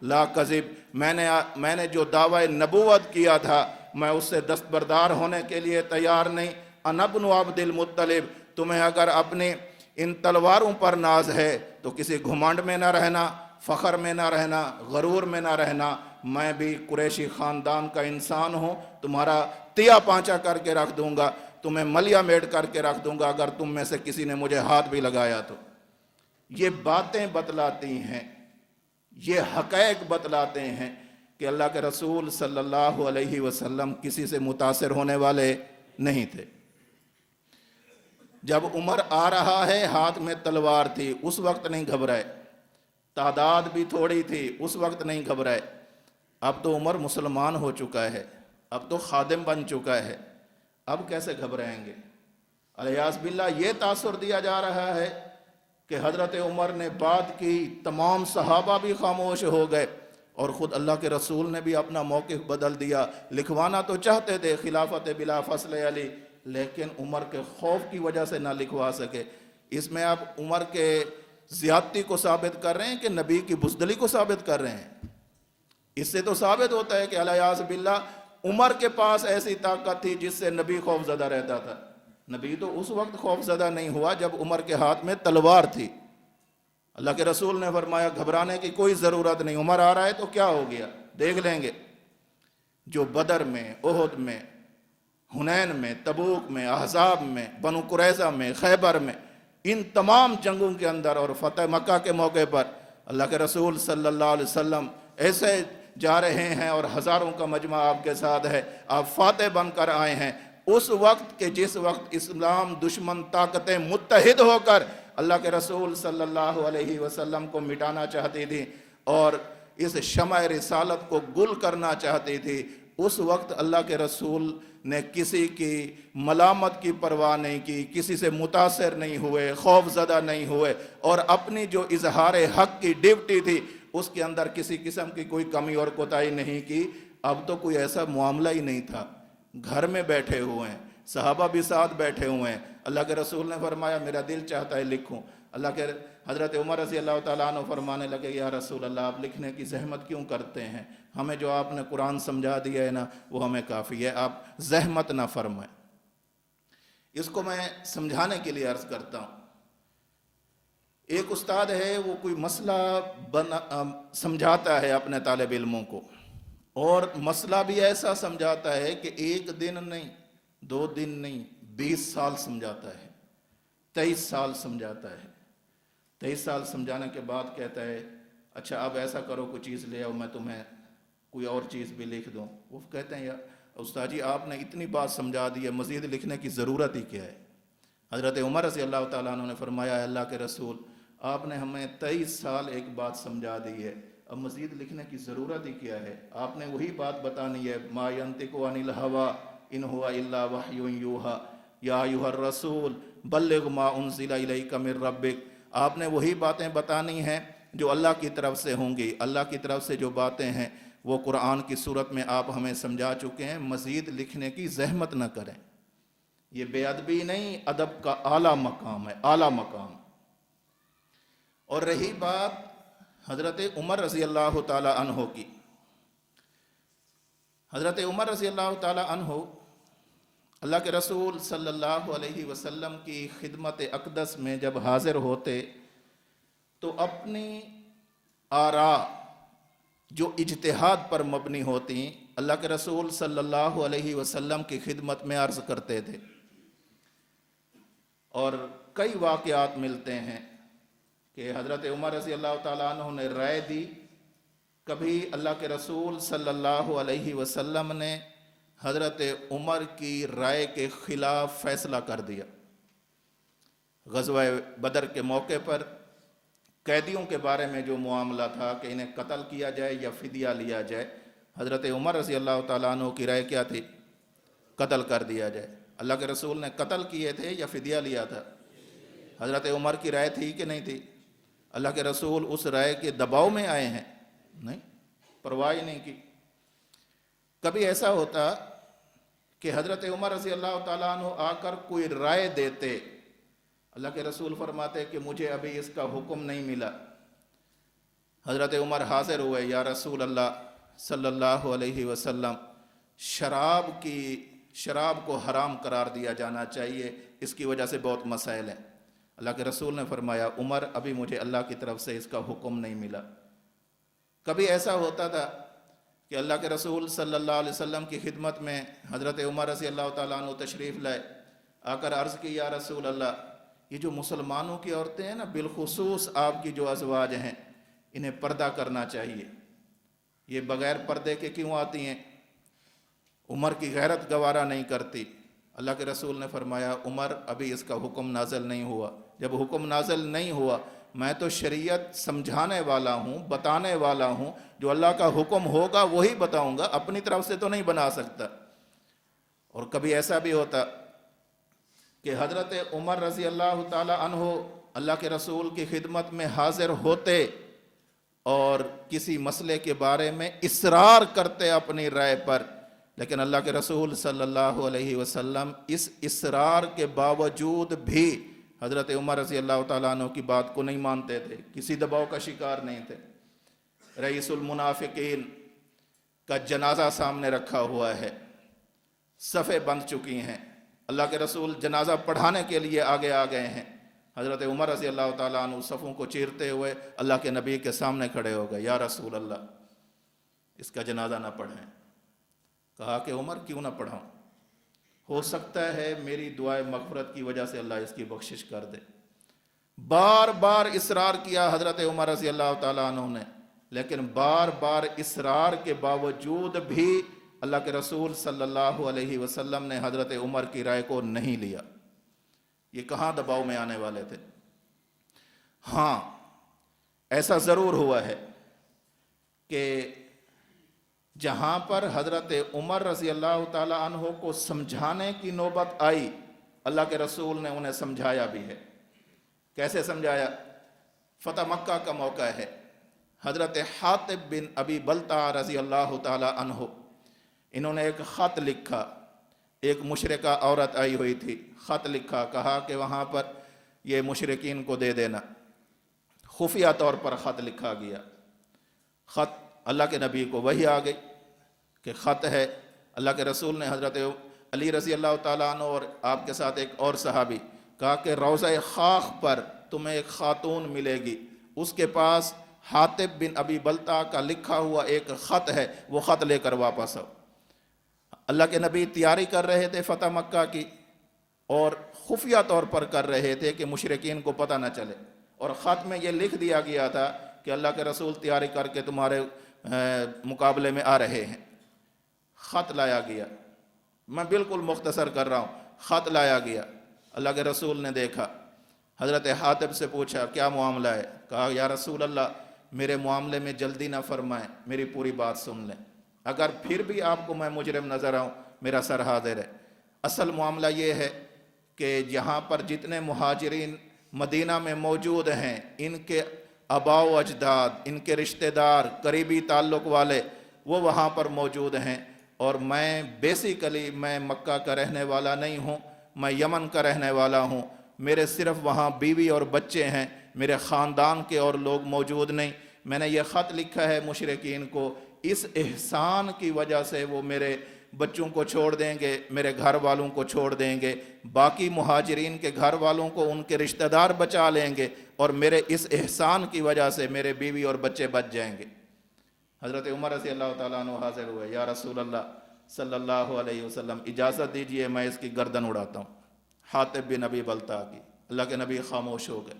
لا کذب، میں نے جو دعوی نبوت کیا تھا میں اس سے دستبردار ہونے کے لیے تیار نہیں۔ انا ابن عبد المطلب، تمہیں اگر اپنی ان تلواروں پر ناز ہے تو کسی گھمنڈ میں نہ رہنا، فخر میں نہ رہنا، غرور میں نہ رہنا۔ میں بھی قریشی خاندان کا انسان ہوں، تمہارا تیا پانچا کر کے رکھ دوں گا، تمہیں ملیا میٹ کر کے رکھ دوں گا اگر تم میں سے کسی نے مجھے ہاتھ بھی لگایا تو۔ یہ باتیں بتلاتی ہیں، یہ حقائق بتلاتے ہیں کہ اللہ کے رسول صلی اللہ علیہ وسلم کسی سے متاثر ہونے والے نہیں تھے۔ جب عمر آ رہا ہے ہاتھ میں تلوار تھی، اس وقت نہیں گھبرائے، تعداد بھی تھوڑی تھی، اس وقت نہیں گھبرائے۔ اب تو عمر مسلمان ہو چکا ہے، اب تو خادم بن چکا ہے، اب کیسے گھبرائیں گے؟ الیاذ باللہ یہ تاثر دیا جا رہا ہے کہ حضرت عمر نے بات کی، تمام صحابہ بھی خاموش ہو گئے، اور خود اللہ کے رسول نے بھی اپنا موقف بدل دیا۔ لکھوانا تو چاہتے تھے خلافت بلا فصل علی، لیکن عمر کے خوف کی وجہ سے نہ لکھوا سکے۔ اس میں آپ عمر کے زیادتی کو ثابت کر رہے ہیں کہ نبی کی بزدلی کو ثابت کر رہے ہیں؟ اس سے تو ثابت ہوتا ہے کہ الیاذ باللہ عمر کے پاس ایسی طاقت تھی جس سے نبی خوف زدہ رہتا تھا۔ نبی تو اس وقت خوف زدہ نہیں ہوا جب عمر کے ہاتھ میں تلوار تھی۔ اللہ کے رسول نے فرمایا گھبرانے کی کوئی ضرورت نہیں، عمر آ رہا ہے تو کیا ہو گیا، دیکھ لیں گے۔ جو بدر میں، احد میں، حنین میں، تبوک میں، احزاب میں، بنو قریظہ میں، خیبر میں، ان تمام جنگوں کے اندر اور فتح مکہ کے موقع پر اللہ کے رسول صلی اللہ علیہ وسلم ایسے جا رہے ہیں اور ہزاروں کا مجمع آپ کے ساتھ ہے، آپ فاتح بن کر آئے ہیں اس وقت کہ جس وقت اسلام دشمن طاقتیں متحد ہو کر اللہ کے رسول صلی اللہ علیہ وسلم کو مٹانا چاہتی تھی اور اس شمع رسالت کو گل کرنا چاہتی تھی۔ اس وقت اللہ کے رسول نے کسی کی ملامت کی پرواہ نہیں کی، کسی سے متاثر نہیں ہوئے، خوف زدہ نہیں ہوئے، اور اپنی جو اظہار حق کی ڈیوٹی تھی اس کے اندر کسی قسم کی کوئی کمی اور کوتاہی نہیں کی۔ اب تو کوئی ایسا معاملہ ہی نہیں تھا، گھر میں بیٹھے ہوئے ہیں، صحابہ بھی ساتھ بیٹھے ہوئے ہیں۔ اللہ کے رسول نے فرمایا میرا دل چاہتا ہے لکھوں۔ اللہ کے حضرت عمر رضی اللہ تعالیٰ عنہ فرمانے لگے یا رسول اللہ آپ لکھنے کی زحمت کیوں کرتے ہیں؟ ہمیں جو آپ نے قرآن سمجھا دیا ہے نا وہ ہمیں کافی ہے، آپ زحمت نہ فرمائیں۔ اس کو میں سمجھانے کے لیے عرض کرتا ہوں۔ ایک استاد ہے، وہ کوئی مسئلہ سمجھاتا ہے اپنے طالب علموں کو، اور مسئلہ بھی ایسا سمجھاتا ہے کہ ایک دن نہیں، 2 دن نہیں، 20 سال سمجھاتا ہے، 23 سال سمجھاتا ہے۔ 23 سال سمجھانے کے بعد کہتا ہے اچھا اب ایسا کرو کوئی چیز لے آؤ، میں تمہیں کوئی اور چیز بھی لکھ دوں۔ وہ کہتے ہیں یا استاد جی آپ نے اتنی بات سمجھا دی ہے، مزید لکھنے کی ضرورت ہی کیا ہے؟ حضرت عمر رضی اللہ تعالیٰ عنہ نے فرمایا اللہ کے رسول آپ نے ہمیں 23 سال ایک بات سمجھا دی ہے، اب مزید لکھنے کی ضرورت ہی کیا ہے؟ آپ نے وہی بات بتانی ہے، ما ینطق عن الہویٰ ان ہوا الا وحی یوحیٰ یا ایھا الرسول بلغ ما انزل الیک من ربک۔ آپ نے وہی باتیں بتانی ہیں جو اللہ کی طرف سے ہوں گی۔ اللہ کی طرف سے جو باتیں ہیں وہ قرآن کی صورت میں آپ ہمیں سمجھا چکے ہیں، مزید لکھنے کی زحمت نہ کریں۔ یہ بے ادبی نہیں، ادب کا اعلیٰ مقام ہے، اعلیٰ مقام۔ اور رہی بات حضرت عمر رضی اللہ تعالی عنہ کی، حضرت عمر رضی اللہ تعالی عنہ اللہ کے رسول صلی اللہ علیہ وسلم کی خدمت اقدس میں جب حاضر ہوتے تو اپنی آراء جو اجتہاد پر مبنی ہوتی اللہ کے رسول صلی اللہ علیہ وسلم کی خدمت میں عرض کرتے تھے، اور کئی واقعات ملتے ہیں کہ حضرت عمر رضی اللہ تعالیٰ عنہ نے رائے دی، کبھی اللہ کے رسول صلی اللہ علیہ وسلم نے حضرت عمر کی رائے کے خلاف فیصلہ کر دیا۔ غزوہ بدر کے موقع پر قیدیوں کے بارے میں جو معاملہ تھا کہ انہیں قتل کیا جائے یا فدیہ لیا جائے، حضرت عمر رضی اللہ تعالیٰ عنہ کی رائے کیا تھی؟ قتل کر دیا جائے۔ اللہ کے رسول نے قتل کیے تھے یا فدیہ لیا تھا؟ حضرت عمر کی رائے تھی کہ نہیں تھی؟ اللہ کے رسول اس رائے کے دباؤ میں آئے ہیں؟ نہیں، پرواہ نہیں کی۔ کبھی ایسا ہوتا کہ حضرت عمر رضی اللہ تعالیٰ عنہ آ کر کوئی رائے دیتے، اللہ کے رسول فرماتے کہ مجھے ابھی اس کا حکم نہیں ملا۔ حضرت عمر حاضر ہوئے، یا رسول اللہ صلی اللہ علیہ وسلم، شراب کو حرام قرار دیا جانا چاہیے، اس کی وجہ سے بہت مسائل ہیں۔ اللہ کے رسول نے فرمایا، عمر ابھی مجھے اللہ کی طرف سے اس کا حکم نہیں ملا۔ کبھی ایسا ہوتا تھا کہ اللہ کے رسول صلی اللہ علیہ وسلم کی خدمت میں حضرت عمر رضی اللہ تعالیٰ عنہ تشریف لائے، آ کر عرض کی، یا رسول اللہ، یہ جو مسلمانوں کی عورتیں ہیں نا، بالخصوص آپ کی جو ازواج ہیں، انہیں پردہ کرنا چاہیے، یہ بغیر پردے کے کیوں آتی ہیں؟ عمر کی غیرت گوارا نہیں کرتی۔ اللہ کے رسول نے فرمایا، عمر ابھی اس کا حکم نازل نہیں ہوا، جب حکم نازل نہیں ہوا، میں تو شریعت سمجھانے والا ہوں، بتانے والا ہوں، جو اللہ کا حکم ہوگا وہی بتاؤں گا، اپنی طرف سے تو نہیں بنا سکتا۔ اور کبھی ایسا بھی ہوتا کہ حضرت عمر رضی اللہ تعالی عنہ اللہ کے رسول کی خدمت میں حاضر ہوتے اور کسی مسئلے کے بارے میں اصرار کرتے اپنی رائے پر، لیکن اللہ کے رسول صلی اللہ علیہ وسلم اس اصرار کے باوجود بھی حضرت عمر رضی اللہ تعالیٰ عنہ کی بات کو نہیں مانتے تھے، کسی دباؤ کا شکار نہیں تھے۔ رئیس المنافقین کا جنازہ سامنے رکھا ہوا ہے، صفیں بند چکی ہیں، اللہ کے رسول جنازہ پڑھانے کے لیے آگے آ گئے ہیں، حضرت عمر رضی اللہ تعالیٰ عنہ صفوں کو چیرتے ہوئے اللہ کے نبی کے سامنے کھڑے ہو گئے، یا رسول اللہ، اس کا جنازہ نہ پڑھیں۔ کہا کہ عمر کیوں نہ پڑھاؤں، ہو سکتا ہے میری دعائے مغفرت کی وجہ سے اللہ اس کی بخشش کر دے۔ بار بار اصرار کیا حضرت عمر رضی اللہ تعالیٰ عنہ نے، لیکن بار بار اصرار کے باوجود بھی اللہ کے رسول صلی اللہ علیہ وسلم نے حضرت عمر کی رائے کو نہیں لیا۔ یہ کہاں دباؤ میں آنے والے تھے؟ ہاں، ایسا ضرور ہوا ہے کہ جہاں پر حضرت عمر رضی اللہ تعالی عنہ کو سمجھانے کی نوبت آئی، اللہ کے رسول نے انہیں سمجھایا بھی ہے۔ کیسے سمجھایا؟ فتح مکہ کا موقع ہے، حضرت حاطب بن ابی بلتع رضی اللہ تعالی عنہ، انہوں نے ایک خط لکھا، ایک مشرکہ عورت آئی ہوئی تھی، خط لکھا، کہا کہ وہاں پر یہ مشرکین کو دے دینا۔ خفیہ طور پر خط لکھا گیا، خط اللہ کے نبی کو وحی آ گئی کہ خط ہے۔ اللہ کے رسول نے حضرت علی رضی اللہ تعالیٰ عنہ اور آپ کے ساتھ ایک اور صحابی، کہا کہ روضہ خاخ پر تمہیں ایک خاتون ملے گی، اس کے پاس حاطب بن ابی بلتع کا لکھا ہوا ایک خط ہے، وہ خط لے کر واپس آؤ۔ اللہ کے نبی تیاری کر رہے تھے فتح مکہ کی، اور خفیہ طور پر کر رہے تھے کہ مشرکین کو پتہ نہ چلے، اور خط میں یہ لکھ دیا گیا تھا کہ اللہ کے رسول تیاری کر کے تمہارے مقابلے میں آ رہے ہیں۔ خط لایا گیا، میں بالکل مختصر کر رہا ہوں، خط لایا گیا، اللہ کے رسول نے دیکھا، حضرت حاطب سے پوچھا کیا معاملہ ہے؟ کہا یا رسول اللہ، میرے معاملے میں جلدی نہ فرمائیں، میری پوری بات سن لیں، اگر پھر بھی آپ کو میں مجرم نظر آؤں، میرا سر حاضر ہے۔ اصل معاملہ یہ ہے کہ یہاں پر جتنے مہاجرین مدینہ میں موجود ہیں، ان کے آباء و اجداد، ان کے رشتہ دار، قریبی تعلق والے، وہ وہاں پر موجود ہیں، اور میں بیسیکلی میں مکہ کا رہنے والا نہیں ہوں، میں یمن کا رہنے والا ہوں، میرے صرف وہاں بیوی اور بچے ہیں، میرے خاندان کے اور لوگ موجود نہیں۔ میں نے یہ خط لکھا ہے مشرکین کو، اس احسان کی وجہ سے وہ میرے بچوں کو چھوڑ دیں گے، میرے گھر والوں کو چھوڑ دیں گے، باقی مہاجرین کے گھر والوں کو ان کے رشتہ دار بچا لیں گے، اور میرے اس احسان کی وجہ سے میرے بیوی اور بچے بچ جائیں گے۔ حضرت عمر رضی اللہ تعالیٰ عنہ حاضر ہوئے، یا رسول اللہ صلی اللہ علیہ وسلم، اجازت دیجئے میں اس کی گردن اڑاتا ہوں، حاطب بن ابی بلتع کی۔ اللہ کے نبی خاموش ہو گئے،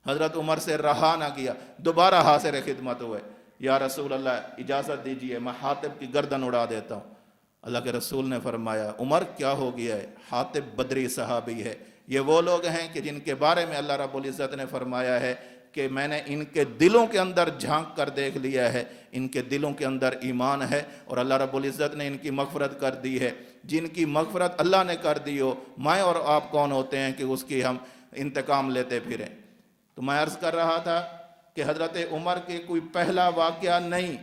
حضرت عمر سے رہا نہ گیا، دوبارہ حاضر خدمت ہوئے، یا رسول اللہ اجازت دیجئے میں حاطب کی گردن اڑا دیتا ہوں۔ اللہ کے رسول نے فرمایا عمر کیا ہو گیا ہے؟ حاطب بدری صحابی ہے، یہ وہ لوگ ہیں کہ جن کے بارے میں اللہ رب العزت نے فرمایا ہے کہ میں نے ان کے دلوں کے اندر جھانک کر دیکھ لیا ہے، ان کے دلوں کے اندر ایمان ہے، اور اللہ رب العزت نے ان کی مغفرت کر دی ہے۔ جن کی مغفرت اللہ نے کر دی ہو، میں اور آپ کون ہوتے ہیں کہ اس کی ہم انتقام لیتے پھریں؟ تو میں عرض کر رہا تھا کہ حضرت عمر کے کوئی پہلا واقعہ نہیں،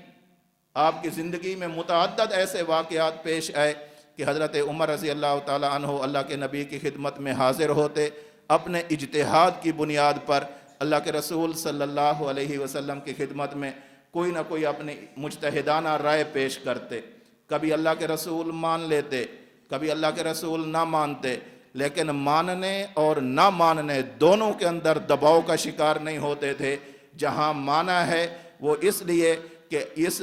آپ کی زندگی میں متعدد ایسے واقعات پیش آئے کہ حضرت عمر رضی اللہ تعالی عنہ اللہ کے نبی کی خدمت میں حاضر ہوتے، اپنے اجتہاد کی بنیاد پر اللہ کے رسول صلی اللہ علیہ وسلم کی خدمت میں کوئی نہ کوئی اپنی مجتہدانہ رائے پیش کرتے، کبھی اللہ کے رسول مان لیتے، کبھی اللہ کے رسول نہ مانتے، لیکن ماننے اور نہ ماننے دونوں کے اندر دباؤ کا شکار نہیں ہوتے تھے۔ جہاں مانا ہے وہ اس لیے کہ اس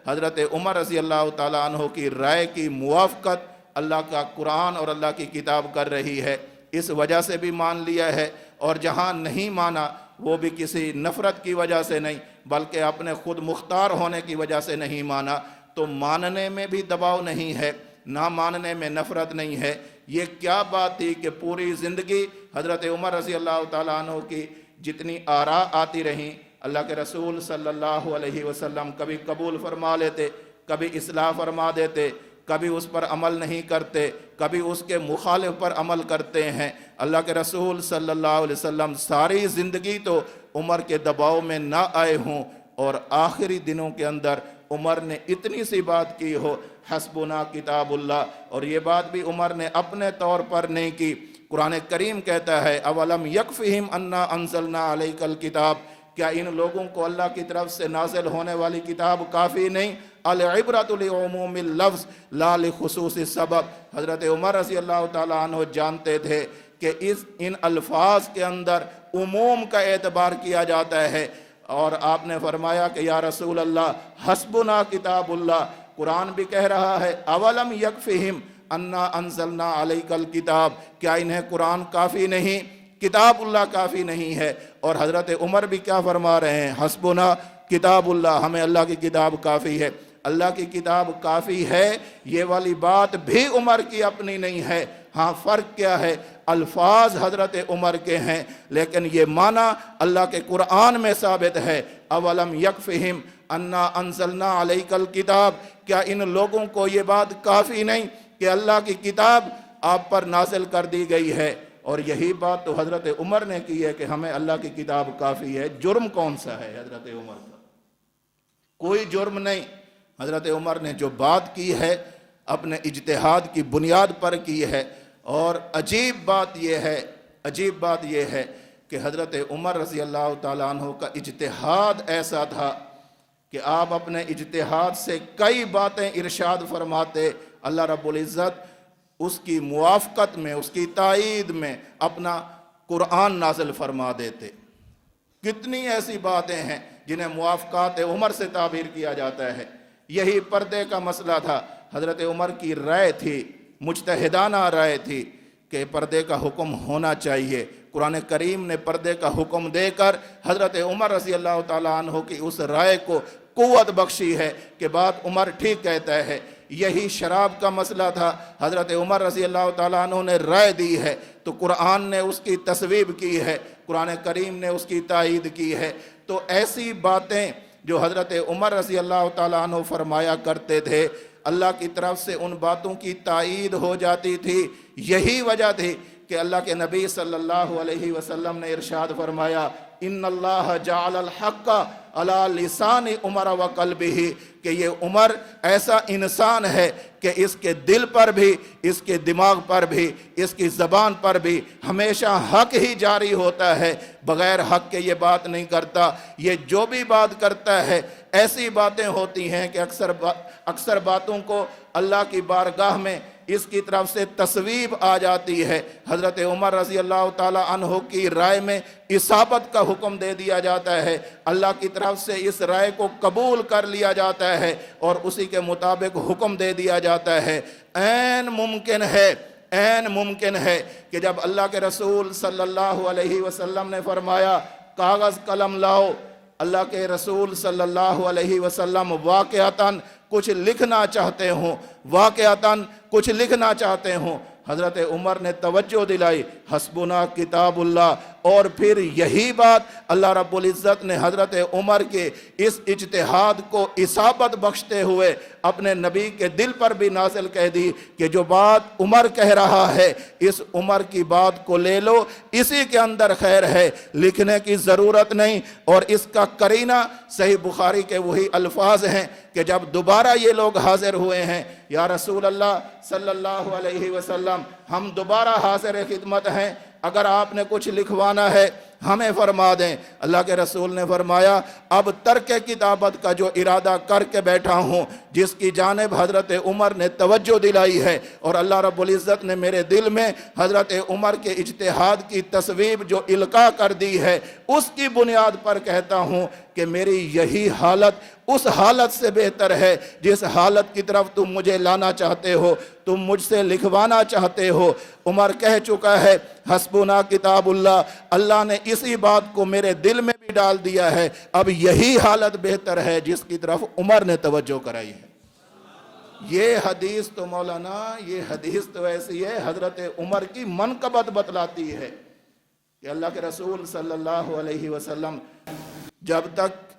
حضرت عمر رضی اللہ تعالیٰ عنہ کی رائے کی موافقت اللہ کا قرآن اور اللہ کی کتاب کر رہی ہے، اس وجہ سے بھی مان لیا ہے، اور جہاں نہیں مانا وہ بھی کسی نفرت کی وجہ سے نہیں بلکہ اپنے خود مختار ہونے کی وجہ سے نہیں مانا۔ تو ماننے میں بھی دباؤ نہیں ہے، نہ ماننے میں نفرت نہیں ہے۔ یہ کیا بات تھی کہ پوری زندگی حضرت عمر رضی اللہ تعالیٰ عنہ کی جتنی آراء آتی رہیں، اللہ کے رسول صلی اللہ علیہ وسلم کبھی قبول فرما لیتے، کبھی اصلاح فرما دیتے، کبھی اس پر عمل نہیں کرتے، کبھی اس کے مخالف پر عمل کرتے ہیں۔ اللہ کے رسول صلی اللہ علیہ وسلم ساری زندگی تو عمر کے دباؤ میں نہ آئے ہوں، اور آخری دنوں کے اندر عمر نے اتنی سی بات کی ہو، حسبنا کتاب اللہ، اور یہ بات بھی عمر نے اپنے طور پر نہیں کی۔ قرآن کریم کہتا ہے اولم یکفہم انا انزلنا علیک الکتاب، کیا ان لوگوں کو اللہ کی طرف سے نازل ہونے والی کتاب کافی نہیں؟ العبرۃ لعموم اللفظ لا لخصوص السبب۔ حضرت عمر رضی اللہ تعالیٰ عنہ جانتے تھے کہ ان الفاظ کے اندر عموم کا اعتبار کیا جاتا ہے، اور آپ نے فرمایا کہ یا رسول اللہ حسبنا کتاب اللہ، قرآن بھی کہہ رہا ہے اولم یکفہم انا انزلنا علیک الکتاب، کیا انہیں قرآن کافی نہیں، کتاب اللہ کافی نہیں ہے؟ اور حضرت عمر بھی کیا فرما رہے ہیں؟ حسبنا کتاب اللہ، ہمیں اللہ کی کتاب کافی ہے۔ اللہ کی کتاب کافی ہے یہ والی بات بھی عمر کی اپنی نہیں ہے، ہاں فرق کیا ہے؟ الفاظ حضرت عمر کے ہیں، لیکن یہ معنی اللہ کے قرآن میں ثابت ہے۔ اولم یکفہم انا انزلنا علیک الکتاب، کیا ان لوگوں کو یہ بات کافی نہیں کہ اللہ کی کتاب آپ پر نازل کر دی گئی ہے؟ اور یہی بات تو حضرت عمر نے کی ہے کہ ہمیں اللہ کی کتاب کافی ہے۔ جرم کون سا ہے حضرت عمر کا؟ کوئی جرم نہیں۔ حضرت عمر نے جو بات کی ہے اپنے اجتہاد کی بنیاد پر کی ہے، اور عجیب بات یہ ہے کہ حضرت عمر رضی اللہ تعالیٰ عنہ کا اجتہاد ایسا تھا کہ آپ اپنے اجتہاد سے کئی باتیں ارشاد فرماتے، اللہ رب العزت اس کی موافقت میں، اس کی تائید میں اپنا قرآن نازل فرما دیتے۔ کتنی ایسی باتیں ہیں جنہیں موافقات عمر سے تعبیر کیا جاتا ہے۔ یہی پردے کا مسئلہ تھا، حضرت عمر کی رائے تھی، مجتہدانہ رائے تھی کہ پردے کا حکم ہونا چاہیے۔ قرآن کریم نے پردے کا حکم دے کر حضرت عمر رضی اللہ تعالیٰ عنہ کی اس رائے کو قوت بخشی ہے کہ بات عمر ٹھیک کہتا ہے۔ یہی شراب کا مسئلہ تھا، حضرت عمر رضی اللہ تعالیٰ عنہ نے رائے دی ہے تو قرآن نے اس کی تصویب کی ہے، قرآن کریم نے اس کی تائید کی ہے۔ تو ایسی باتیں جو حضرت عمر رضی اللہ تعالیٰ عنہ فرمایا کرتے تھے، اللہ کی طرف سے ان باتوں کی تائید ہو جاتی تھی۔ یہی وجہ تھی کہ اللہ کے نبی صلی اللہ علیہ وسلم نے ارشاد فرمایا ان اللہ جعل الحق علی لسان عمر و قلبہ، کہ یہ عمر ایسا انسان ہے کہ اس کے دل پر بھی، اس کے دماغ پر بھی، اس کی زبان پر بھی ہمیشہ حق ہی جاری ہوتا ہے، بغیر حق کے یہ بات نہیں کرتا۔ یہ جو بھی بات کرتا ہے ایسی باتیں ہوتی ہیں کہ اکثر باتوں کو اللہ کی بارگاہ میں اس کی طرف سے تصویب آ جاتی ہے۔ حضرت عمر رضی اللہ تعالیٰ عنہ کی رائے میں اصابت کا حکم دے دیا جاتا ہے، اللہ کی طرف سے اس رائے کو قبول کر لیا جاتا ہے اور اسی کے مطابق حکم دے دیا جاتا ہے۔ عین ممکن ہے کہ جب اللہ کے رسول صلی اللہ علیہ وسلم نے فرمایا کاغذ قلم لاؤ، اللہ کے رسول صلی اللہ علیہ وسلم واقعتاً کچھ لکھنا چاہتے ہوں، حضرت عمر نے توجہ دلائی حسبنا کتاب اللہ، اور پھر یہی بات اللہ رب العزت نے حضرت عمر کے اس اجتہاد کو اصابت بخشتے ہوئے اپنے نبی کے دل پر بھی نازل کہہ دی کہ جو بات عمر کہہ رہا ہے اس عمر کی بات کو لے لو، اسی کے اندر خیر ہے، لکھنے کی ضرورت نہیں۔ اور اس کا قرینہ صحیح بخاری کے وہی الفاظ ہیں کہ جب دوبارہ یہ لوگ حاضر ہوئے ہیں، یا رسول اللہ صلی اللہ علیہ وسلم ہم دوبارہ حاضر خدمت ہیں، اگر آپ نے کچھ لکھوانا ہے ہمیں فرما دیں۔ اللہ کے رسول نے فرمایا اب ترک کتابت کا جو ارادہ کر کے بیٹھا ہوں، جس کی جانب حضرت عمر نے توجہ دلائی ہے، اور اللہ رب العزت نے میرے دل میں حضرت عمر کے اجتہاد کی تصویب جو القاء کر دی ہے، اس کی بنیاد پر کہتا ہوں کہ میری یہی حالت اس حالت سے بہتر ہے جس حالت کی طرف تم مجھے لانا چاہتے ہو، تم مجھ سے لکھوانا چاہتے ہو۔ عمر کہہ چکا ہے حسبنا کتاب اللہ، اللہ نے اسی بات کو میرے دل میں بھی ڈال دیا ہے، اب یہی حالت بہتر ہے جس کی طرف عمر نے توجہ کرائی ہے۔ یہ حدیث تو مولانا، یہ حدیث تو ایسی ہے حضرت عمر کی منقبت بتلاتی ہے کہ اللہ کے رسول صلی اللہ علیہ وسلم جب تک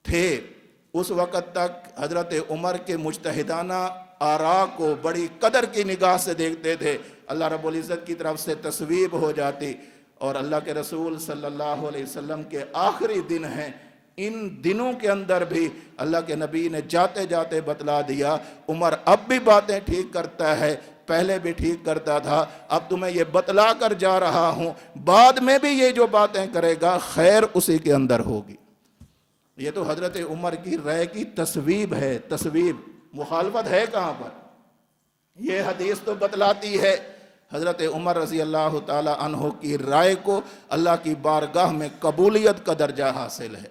تھے اس وقت تک حضرت عمر کے مجتہدانہ آراء کو بڑی قدر کی نگاہ سے دیکھتے تھے، اللہ رب العزت کی طرف سے تصویب ہو جاتی، اور اللہ کے رسول صلی اللہ علیہ وسلم کے آخری دن ہیں، ان دنوں کے اندر بھی اللہ کے نبی نے جاتے جاتے بتلا دیا عمر اب بھی باتیں ٹھیک کرتا ہے، پہلے بھی ٹھیک کرتا تھا، اب تمہیں یہ بتلا کر جا رہا ہوں، بعد میں بھی یہ جو باتیں کرے گا خیر اسی کے اندر ہوگی۔ یہ تو حضرت عمر کی رائے کی تصویب ہے، تصویب، مخالفت ہے کہاں پر؟ یہ حدیث تو بتلاتی ہے حضرت عمر رضی اللہ تعالی عنہ کی رائے کو اللہ کی بارگاہ میں قبولیت کا درجہ حاصل ہے،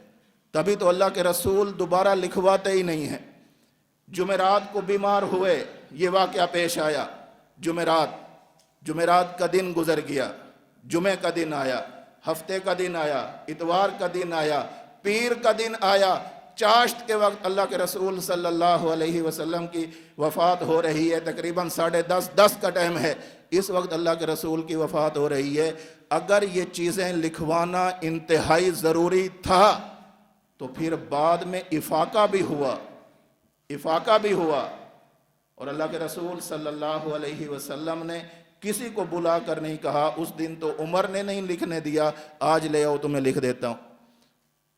تبھی تو اللہ کے رسول دوبارہ لکھواتے ہی نہیں ہیں۔ جمعرات کو بیمار ہوئے، یہ واقعہ پیش آیا، جمعرات کا دن گزر گیا، جمعہ کا دن آیا، ہفتے کا دن آیا، اتوار کا دن آیا، پیر کا دن آیا، چاشت کے وقت اللہ کے رسول صلی اللہ علیہ وسلم کی وفات ہو رہی ہے، تقریباً 10:30 کا ٹائم ہے، اس وقت اللہ کے رسول کی وفات ہو رہی ہے۔ اگر یہ چیزیں لکھوانا انتہائی ضروری تھا تو پھر بعد میں افاقہ بھی ہوا، اور اللہ کے رسول صلی اللہ علیہ وسلم نے کسی کو بلا کر نہیں کہا اس دن تو عمر نے نہیں لکھنے دیا، آج لے آؤ تمہیں لکھ دیتا ہوں۔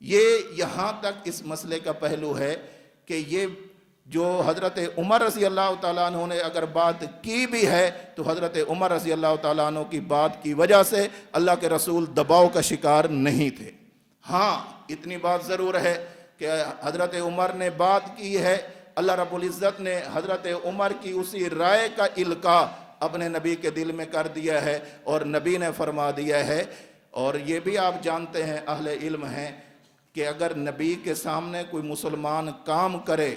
یہ یہاں تک اس مسئلے کا پہلو ہے کہ یہ جو حضرت عمر رضی اللہ تعالیٰ عنہ نے اگر بات کی بھی ہے تو حضرت عمر رضی اللہ تعالیٰ عنہ کی بات کی وجہ سے اللہ کے رسول دباؤ کا شکار نہیں تھے۔ ہاں اتنی بات ضرور ہے کہ حضرت عمر نے بات کی ہے، اللہ رب العزت نے حضرت عمر کی اسی رائے کا القاء اپنے نبی کے دل میں کر دیا ہے، اور نبی نے فرما دیا ہے۔ اور یہ بھی آپ جانتے ہیں، اہل علم ہیں، کہ اگر نبی کے سامنے کوئی مسلمان کام کرے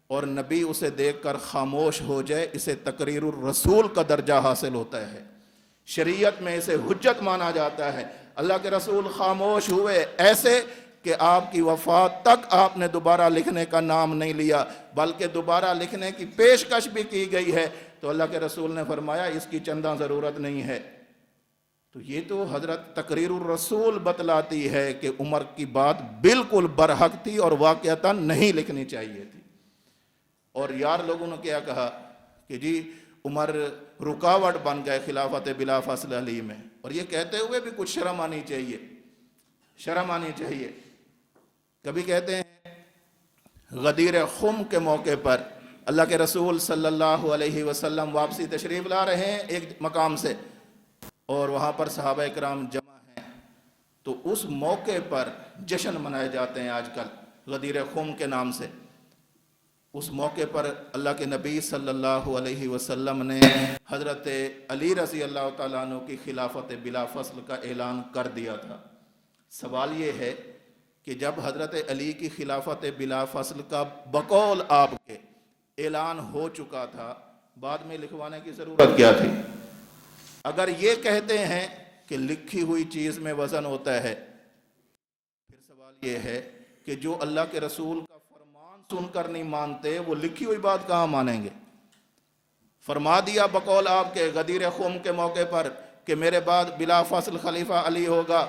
اور نبی اسے دیکھ کر خاموش ہو جائے، اسے تقریر الرسول کا درجہ حاصل ہوتا ہے، شریعت میں اسے حجت مانا جاتا ہے۔ اللہ کے رسول خاموش ہوئے ایسے کہ آپ کی وفات تک آپ نے دوبارہ لکھنے کا نام نہیں لیا، بلکہ دوبارہ لکھنے کی پیشکش بھی کی گئی ہے، تو اللہ کے رسول نے فرمایا اس کی چندہ ضرورت نہیں ہے۔ تو یہ تو حضرت تقریر الرسول بتلاتی ہے کہ عمر کی بات بالکل برحق تھی اور واقعتاً نہیں لکھنی چاہیے تھی۔ اور یار لوگوں نے کیا کہا کہ جی عمر رکاوٹ بن گئے خلافت بلا فصل علی میں، اور یہ کہتے ہوئے بھی کچھ شرم آنی چاہیے۔ کبھی کہتے ہیں غدیر خم کے موقع پر اللہ کے رسول صلی اللہ علیہ وسلم واپسی تشریف لا رہے ہیں ایک مقام سے، اور وہاں پر صحابہ کرام جمع ہیں، تو اس موقع پر جشن منائے جاتے ہیں آج کل غدیر خم کے نام سے۔ اس موقع پر اللہ کے نبی صلی اللہ علیہ وسلم نے حضرت علی رضی اللہ تعالیٰ عنہ کی خلافت بلا فصل کا اعلان کر دیا تھا۔ سوال یہ ہے کہ جب حضرت علی کی خلافت بلا فصل کا بقول آپ کے اعلان ہو چکا تھا، بعد میں لکھوانے کی ضرورت کیا تھی؟ اگر یہ کہتے ہیں کہ لکھی ہوئی چیز میں وزن ہوتا ہے، پھر سوال یہ ہے کہ جو اللہ کے رسول کا فرمان سن کر نہیں مانتے وہ لکھی ہوئی بات کہاں مانیں گے؟ فرما دیا بقول آپ کے غدیر خم کے موقع پر کہ میرے بعد بلا فصل خلیفہ علی ہوگا،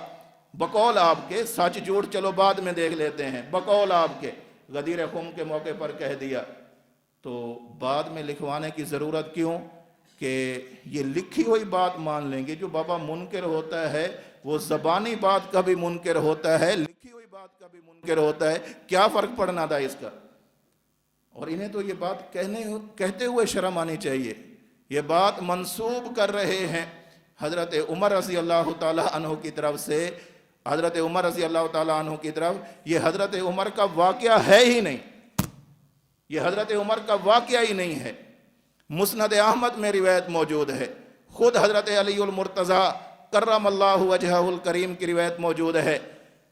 بقول آپ کے، سچ جھوٹ چلو بعد میں دیکھ لیتے ہیں، بقول آپ کے غدیر خم کے موقع پر کہہ دیا، تو بعد میں لکھوانے کی ضرورت کیوں کہ یہ لکھی ہوئی بات مان لیں گے؟ جو بابا منکر ہوتا ہے وہ زبانی بات کا بھی منکر ہوتا ہے، لکھی ہوئی بات کا بھی منکر ہوتا ہے، کیا فرق پڑنا تھا اس کا؟ اور انہیں تو یہ بات کہتے ہوئے شرم آنی چاہیے۔ یہ بات منسوب کر رہے ہیں حضرت عمر رضی اللہ تعالیٰ عنہ کی طرف سے حضرت عمر رضی اللہ تعالیٰ عنہ کی طرف، یہ حضرت عمر کا واقعہ ہے ہی نہیں، یہ حضرت عمر کا واقعہ ہی نہیں ہے۔ مسند احمد میں روایت موجود ہے، خود حضرت علی المرتضیٰ کرم اللہ وجہہ الکریم کی روایت موجود ہے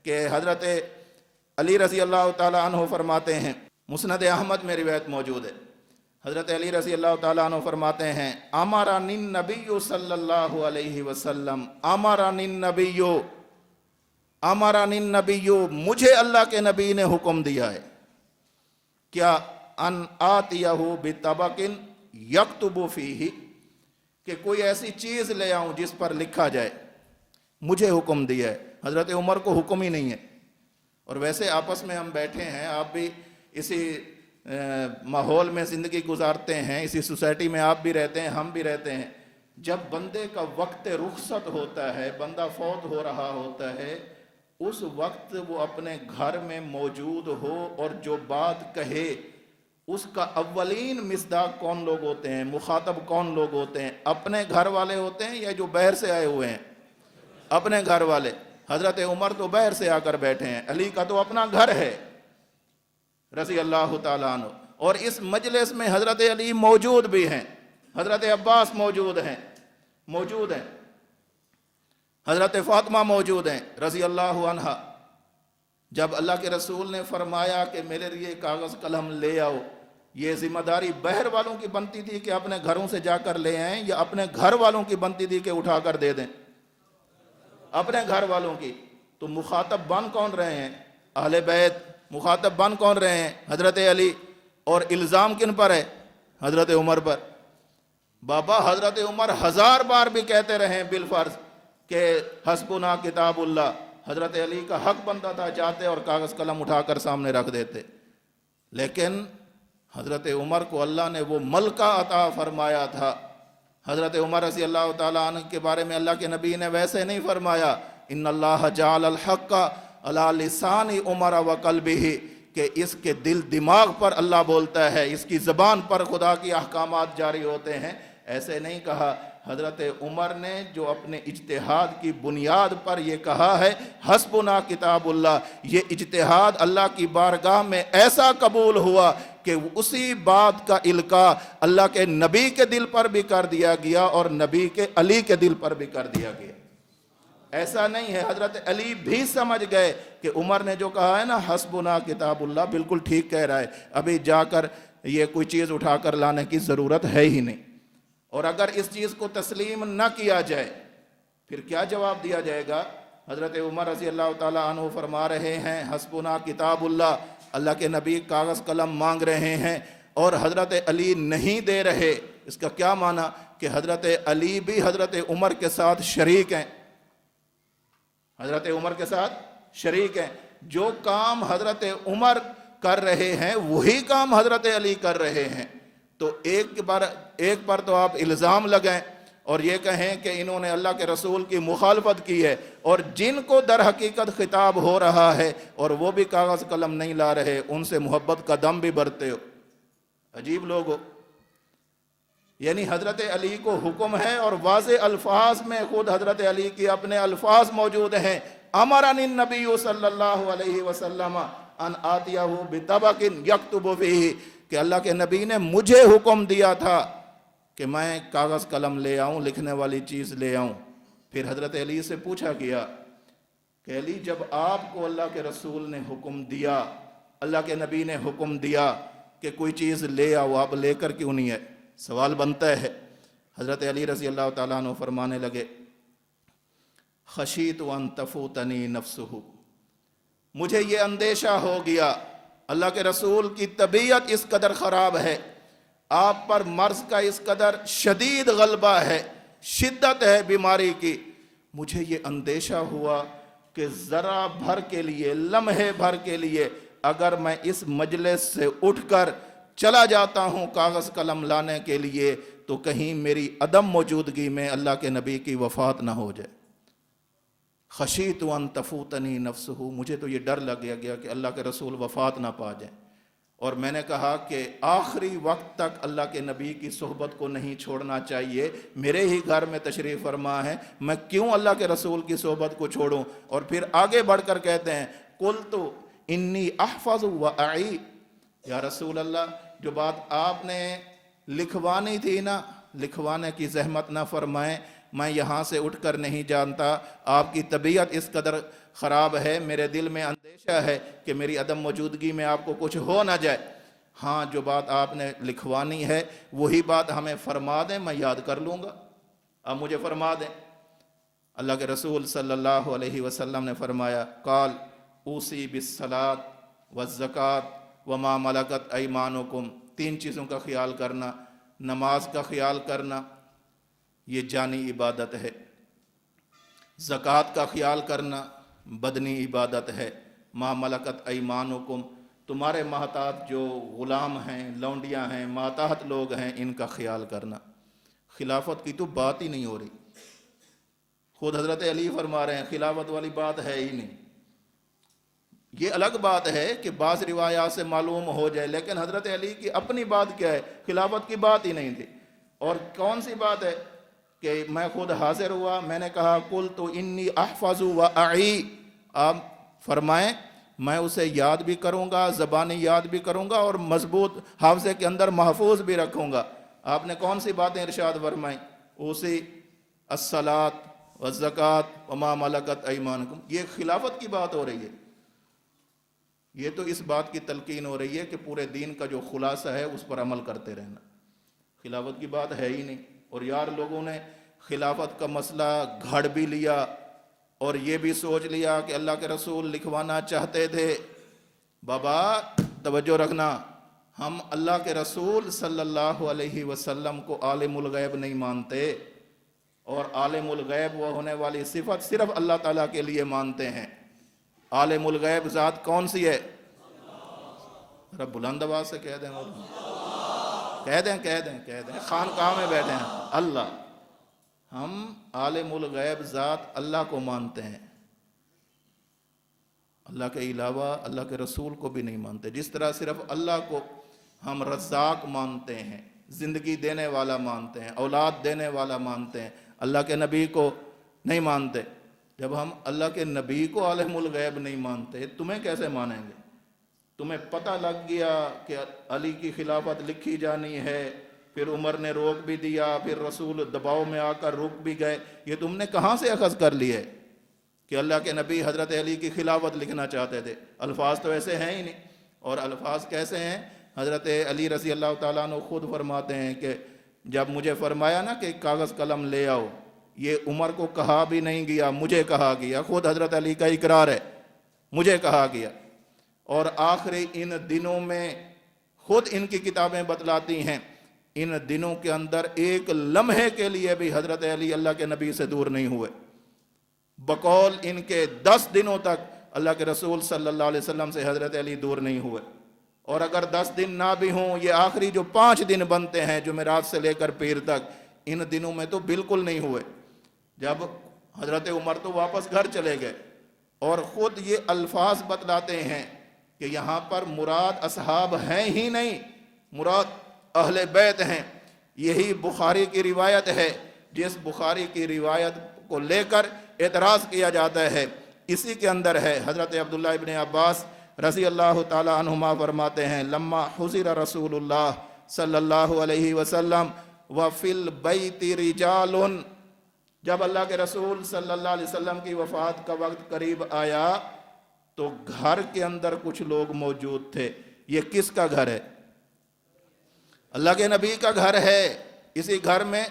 کہ حضرت علی رضی اللہ تعالیٰ عنہ فرماتے ہیں، مسند احمد میں روایت موجود ہے، حضرت علی رضی اللہ تعالیٰ عنہ فرماتے ہیں، امرنی النبی صلی اللہ علیہ وسلم، امرنی النبی، امرنی النبی، مجھے اللہ کے نبی نے حکم دیا ہے، کیا ان آتیہ بطبق یکتب فیہ، کہ کوئی ایسی چیز لے آؤں جس پر لکھا جائے، مجھے حکم دیا ہے۔ حضرت عمر کو حکم ہی نہیں ہے۔ اور ویسے آپس میں ہم بیٹھے ہیں، آپ بھی اسی ماحول میں زندگی گزارتے ہیں، اسی سوسائٹی میں آپ بھی رہتے ہیں، ہم بھی رہتے ہیں۔ جب بندے کا وقت رخصت ہوتا ہے، بندہ فوت ہو رہا ہوتا ہے، اس وقت وہ اپنے گھر میں موجود ہو اور جو بات کہے اس کا اولین مصداق کون لوگ ہوتے ہیں، مخاطب کون لوگ ہوتے ہیں؟ اپنے گھر والے ہوتے ہیں یا جو باہر سے آئے ہوئے ہیں؟ اپنے گھر والے۔ حضرت عمر تو باہر سے آ کر بیٹھے ہیں، علی کا تو اپنا گھر ہے رضی اللہ تعالیٰ عنہ، اور اس مجلس میں حضرت علی موجود بھی ہیں، حضرت عباس موجود ہیں، حضرت فاطمہ موجود ہیں رضی اللہ عنہ۔ جب اللہ کے رسول نے فرمایا کہ میرے لیے کاغذ قلم لے آؤ، یہ ذمہ داری باہر والوں کی بنتی تھی کہ اپنے گھروں سے جا کر لے آئیں، یا اپنے گھر والوں کی بنتی تھی کہ اٹھا کر دے دیں؟ اپنے گھر والوں کی۔ تو مخاطب بن کون رہے ہیں؟ اہل بیت۔ مخاطب بن کون رہے ہیں؟ حضرت علی۔ اور الزام کن پر ہے؟ حضرت عمر پر۔ بابا حضرت عمر 1000 بار بھی کہتے رہے بالفرض کہ حسبنا کتاب اللہ، حضرت علی کا حق بنتا تھا جاتے اور کاغذ قلم اٹھا کر سامنے رکھ دیتے، لیکن حضرت عمر کو اللہ نے وہ ملکہ عطا فرمایا تھا۔ حضرت عمر رضی اللہ تعالیٰ عنہ کے بارے میں اللہ کے نبی نے ویسے نہیں فرمایا، ان اللہ جعل الحق علی لسان عمر و قلبہ، کہ اس کے دل دماغ پر اللہ بولتا ہے، اس کی زبان پر خدا کی احکامات جاری ہوتے ہیں، ایسے نہیں کہا۔ حضرت عمر نے جو اپنے اجتہاد کی بنیاد پر یہ کہا ہے حسبنا کتاب اللہ، یہ اجتہاد اللہ کی بارگاہ میں ایسا قبول ہوا کہ اسی بات کا القاء اللہ کے نبی کے دل پر بھی کر دیا گیا اور نبی کے علی کے دل پر بھی کر دیا گیا۔ ایسا نہیں ہے، حضرت علی بھی سمجھ گئے کہ عمر نے جو کہا ہے نا حسبنا کتاب اللہ، بالکل ٹھیک کہہ رہا ہے، ابھی جا کر یہ کوئی چیز اٹھا کر لانے کی ضرورت ہے ہی نہیں۔ اور اگر اس چیز کو تسلیم نہ کیا جائے پھر کیا جواب دیا جائے گا؟ حضرت عمر رضی اللہ تعالیٰ عنہ فرما رہے ہیں حسبنا کتاب اللہ، اللہ کے نبی کاغذ قلم مانگ رہے ہیں اور حضرت علی نہیں دے رہے۔ اس کا کیا معنی؟ کہ حضرت علی بھی حضرت عمر کے ساتھ شریک ہیں، حضرت عمر کے ساتھ شریک ہیں۔ جو کام حضرت عمر کر رہے ہیں وہی کام حضرت علی کر رہے ہیں۔ تو ایک پر تو آپ الزام لگائیں اور یہ کہیں کہ انہوں نے اللہ کے رسول کی مخالفت کی ہے، اور جن کو در حقیقت خطاب ہو رہا ہے اور وہ بھی کاغذ قلم نہیں لا رہے، ان سے محبت کا دم بھی بھرتے ہو۔ عجیب لوگ ہو۔ یعنی حضرت علی کو حکم ہے اور واضح الفاظ میں خود حضرت علی کی اپنے الفاظ موجود ہیں، امرنی النبی صلی اللہ علیہ وسلم ان آتیہ بطبق یکتب فیہ، کہ اللہ کے نبی نے مجھے حکم دیا تھا کہ میں کاغذ قلم لے آؤں، لکھنے والی چیز لے آؤں۔ پھر حضرت علی سے پوچھا گیا کہ علی جب آپ کو اللہ کے رسول نے حکم دیا، اللہ کے نبی نے حکم دیا کہ کوئی چیز لے آؤ، آپ لے کر کیوں نہیں ہے؟ سوال بنتا ہے۔ حضرت علی رضی اللہ تعالیٰ عنہ فرمانے لگے خشیت ان تفوتنی نفسہ، مجھے یہ اندیشہ ہو گیا، اللہ کے رسول کی طبیعت اس قدر خراب ہے، آپ پر مرض کا اس قدر شدید غلبہ ہے، شدت ہے بیماری کی، مجھے یہ اندیشہ ہوا کہ ذرا بھر کے لیے، لمحے بھر کے لیے اگر میں اس مجلس سے اٹھ کر چلا جاتا ہوں کاغذ قلم لانے کے لیے تو کہیں میری عدم موجودگی میں اللہ کے نبی کی وفات نہ ہو جائے۔ خشیت ان تفوتنی نفسہ، مجھے تو یہ ڈر لگ گیا کہ اللہ کے رسول وفات نہ پا جائیں۔ اور میں نے کہا کہ آخری وقت تک اللہ کے نبی کی صحبت کو نہیں چھوڑنا چاہیے. میرے ہی گھر میں تشریف فرما ہے, میں کیوں اللہ کے رسول کی صحبت کو چھوڑوں؟ اور پھر آگے بڑھ کر کہتے ہیں قلت انی احفظ و اعی. یا رسول اللہ, جو بات آپ نے لکھوانی تھی نا, لکھوانے کی زحمت نہ فرمائیں. میں یہاں سے اٹھ کر نہیں جانتا, آپ کی طبیعت اس قدر خراب ہے, میرے دل میں اندیشہ ہے کہ میری عدم موجودگی میں آپ کو کچھ ہو نہ جائے. ہاں, جو بات آپ نے لکھوانی ہے وہی بات ہمیں فرما دیں, میں یاد کر لوں گا, آپ مجھے فرما دیں. اللہ کے رسول صلی اللہ علیہ وسلم نے فرمایا قال اوصی بالصلاۃ والزکوٰۃ وما ملکت ایمانکم. 3 چیزوں کا خیال کرنا, نماز کا خیال کرنا, یہ جانی عبادت ہے. زکوٰۃ کا خیال کرنا, بدنی عبادت ہے. ما ملکت ایمانکم, تمہارے محتاط جو غلام ہیں, لونڈیاں ہیں, ماتحت لوگ ہیں, ان کا خیال کرنا. خلافت کی تو بات ہی نہیں ہو رہی. خود حضرت علی فرما رہے ہیں خلافت والی بات ہے ہی نہیں. یہ الگ بات ہے کہ بعض روایات سے معلوم ہو جائے, لیکن حضرت علی کی اپنی بات کیا ہے, خلافت کی بات ہی نہیں تھی. اور کون سی بات ہے کہ میں خود حاضر ہوا, میں نے کہا قلت انی احفظ و اعی. آپ فرمائیں میں اسے یاد بھی کروں گا, زبانی یاد بھی کروں گا, اور مضبوط حافظے کے اندر محفوظ بھی رکھوں گا. آپ نے کون سی باتیں ارشاد فرمائیں؟ اوصی الصلاۃ والزکوٰۃ وما ملکت ایمانکم. یہ خلافت کی بات ہو رہی ہے. یہ تو اس بات کی تلقین ہو رہی ہے کہ پورے دین کا جو خلاصہ ہے اس پر عمل کرتے رہنا. خلافت کی بات ہے ہی نہیں. اور یار لوگوں نے خلافت کا مسئلہ گھڑ بھی لیا اور یہ بھی سوچ لیا کہ اللہ کے رسول لکھوانا چاہتے تھے. بابا توجہ رکھنا, ہم اللہ کے رسول صلی اللہ علیہ وسلم کو عالم الغیب نہیں مانتے, اور عالم الغیب وہ ہونے والی صفت صرف اللہ تعالیٰ کے لیے مانتے ہیں. عالم الغیب ذات کون سی ہے؟ رب بلند آواز سے کہہ دیں, کہہ دیں خانقاہ میں بیٹھے ہیں اللہ. ہم عالم الغیب ذات اللہ کو مانتے ہیں, اللہ کے علاوہ اللہ کے رسول کو بھی نہیں مانتے. جس طرح صرف اللہ کو ہم رزاق مانتے ہیں, زندگی دینے والا مانتے ہیں, اولاد دینے والا مانتے ہیں, اللہ کے نبی کو نہیں مانتے. جب ہم اللہ کے نبی کو عالم الغیب نہیں مانتے, تمہیں کیسے مانیں گے؟ تمہیں پتہ لگ گیا کہ علی کی خلافت لکھی جانی ہے, پھر عمر نے روک بھی دیا, پھر رسول دباؤ میں آ کر رک بھی گئے. یہ تم نے کہاں سے اخذ کر لی ہے کہ اللہ کے نبی حضرت علی کی خلافت لکھنا چاہتے تھے؟ الفاظ تو ایسے ہیں ہی نہیں. اور الفاظ کیسے ہیں؟ حضرت علی رضی اللہ تعالیٰ عنہ خود فرماتے ہیں کہ جب مجھے فرمایا نا کہ کاغذ قلم لے آؤ, یہ عمر کو کہا بھی نہیں گیا, مجھے کہا گیا. خود حضرت علی کا اقرار ہے, مجھے کہا گیا. اور آخری ان دنوں میں خود ان کی کتابیں بتلاتی ہیں, ان دنوں کے اندر ایک لمحے کے لیے بھی حضرت علی اللہ کے نبی سے دور نہیں ہوئے. بقول ان کے 10 دنوں تک اللہ کے رسول صلی اللہ علیہ وسلم سے حضرت علی دور نہیں ہوئے. اور اگر 10 دن نہ بھی ہوں, یہ آخری جو 5 دن بنتے ہیں جمعرات سے لے کر پیر تک, ان دنوں میں تو بالکل نہیں ہوئے. جب حضرت عمر تو واپس گھر چلے گئے, اور خود یہ الفاظ بتلاتے ہیں کہ یہاں پر مراد اصحاب ہیں ہی نہیں, مراد اہل بیت ہیں. یہی بخاری کی روایت ہے, جس بخاری کی روایت کو لے کر اعتراض کیا جاتا ہے اسی کے اندر ہے. حضرت عبداللہ ابن عباس رضی اللہ تعالی عنہما فرماتے ہیں لما حضر رسول اللہ صلی اللہ علیہ وسلم وفی البیت رجال, جب اللہ کے رسول صلی اللہ علیہ وسلم کی وفات کا وقت قریب آیا تو گھر کے اندر کچھ لوگ موجود تھے. یہ کس کا گھر ہے؟ اللہ کے نبی کا گھر ہے. اسی گھر میں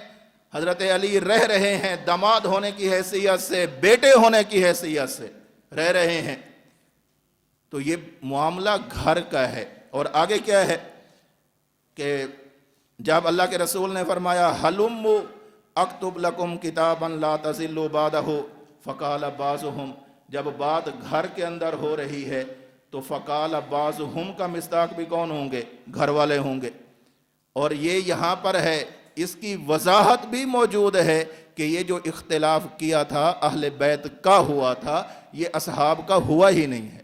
حضرت علی رہ رہے ہیں, داماد ہونے کی حیثیت سے, بیٹے ہونے کی حیثیت سے رہ رہے ہیں. تو یہ معاملہ گھر کا ہے. اور آگے کیا ہے کہ جب اللہ کے رسول نے فرمایا حلم اکتب لکم کتابا لا تضلوا بعدہ فقال بعضهم, جب بات گھر کے اندر ہو رہی ہے تو فقال بعضهم کا مصداق بھی کون ہوں گے؟ گھر والے ہوں گے. اور یہ یہاں پر ہے, اس کی وضاحت بھی موجود ہے کہ یہ جو اختلاف کیا تھا اہل بیت کا ہوا تھا, یہ اصحاب کا ہوا ہی نہیں ہے.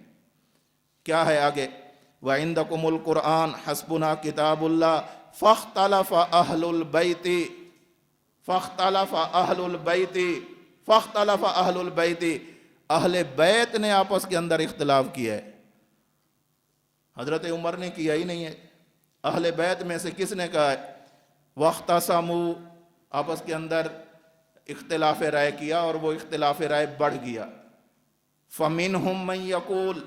کیا ہے آگے؟ وَعِنْدَكُمُ الْقُرْآنُ حَسْبُنَا كِتَابُ اللَّهِ فَاخْتَلَفَ أَهْلُ الْبَيْتِ اہل بیت نے آپس کے اندر اختلاف کیا ہے. حضرت عمر نے کیا ہی نہیں ہے. اہل بیت میں سے کس نے کہا ہے؟ وَاخْتَصَمُوا، آپس کے اندر اختلاف رائے کیا اور وہ اختلاف رائے بڑھ گیا. فَمِنْهُمْ مَنْ يَقُولُ،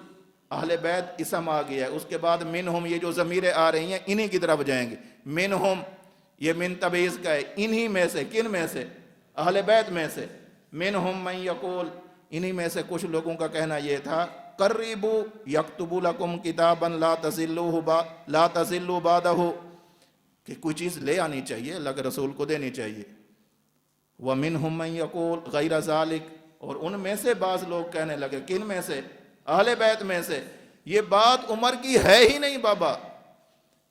اہل بیت اسم آ گیا ہے. اس کے بعد منہم، یہ جو ضمیریں آ رہی ہیں انہی کی طرف جائیں گے. منہم یہ من تبعیض کا ہے، انہی میں سے. کن میں سے؟ اہل بیت میں سے. منہم من یقول، انہی میں سے کچھ لوگوں کا کہنا یہ تھا قربوا یکتب لکم کتابا لا تضلوا بعدہ، کہ کوئی چیز لے آنی چاہیے، اللہ کے رسول کو دینی چاہیے. ومنہم من یقول غیر ذالک، اور ان میں سے بعض لوگ کہنے لگے. کن میں سے؟ اہل بیت میں سے. یہ بات عمر کی ہے ہی نہیں بابا،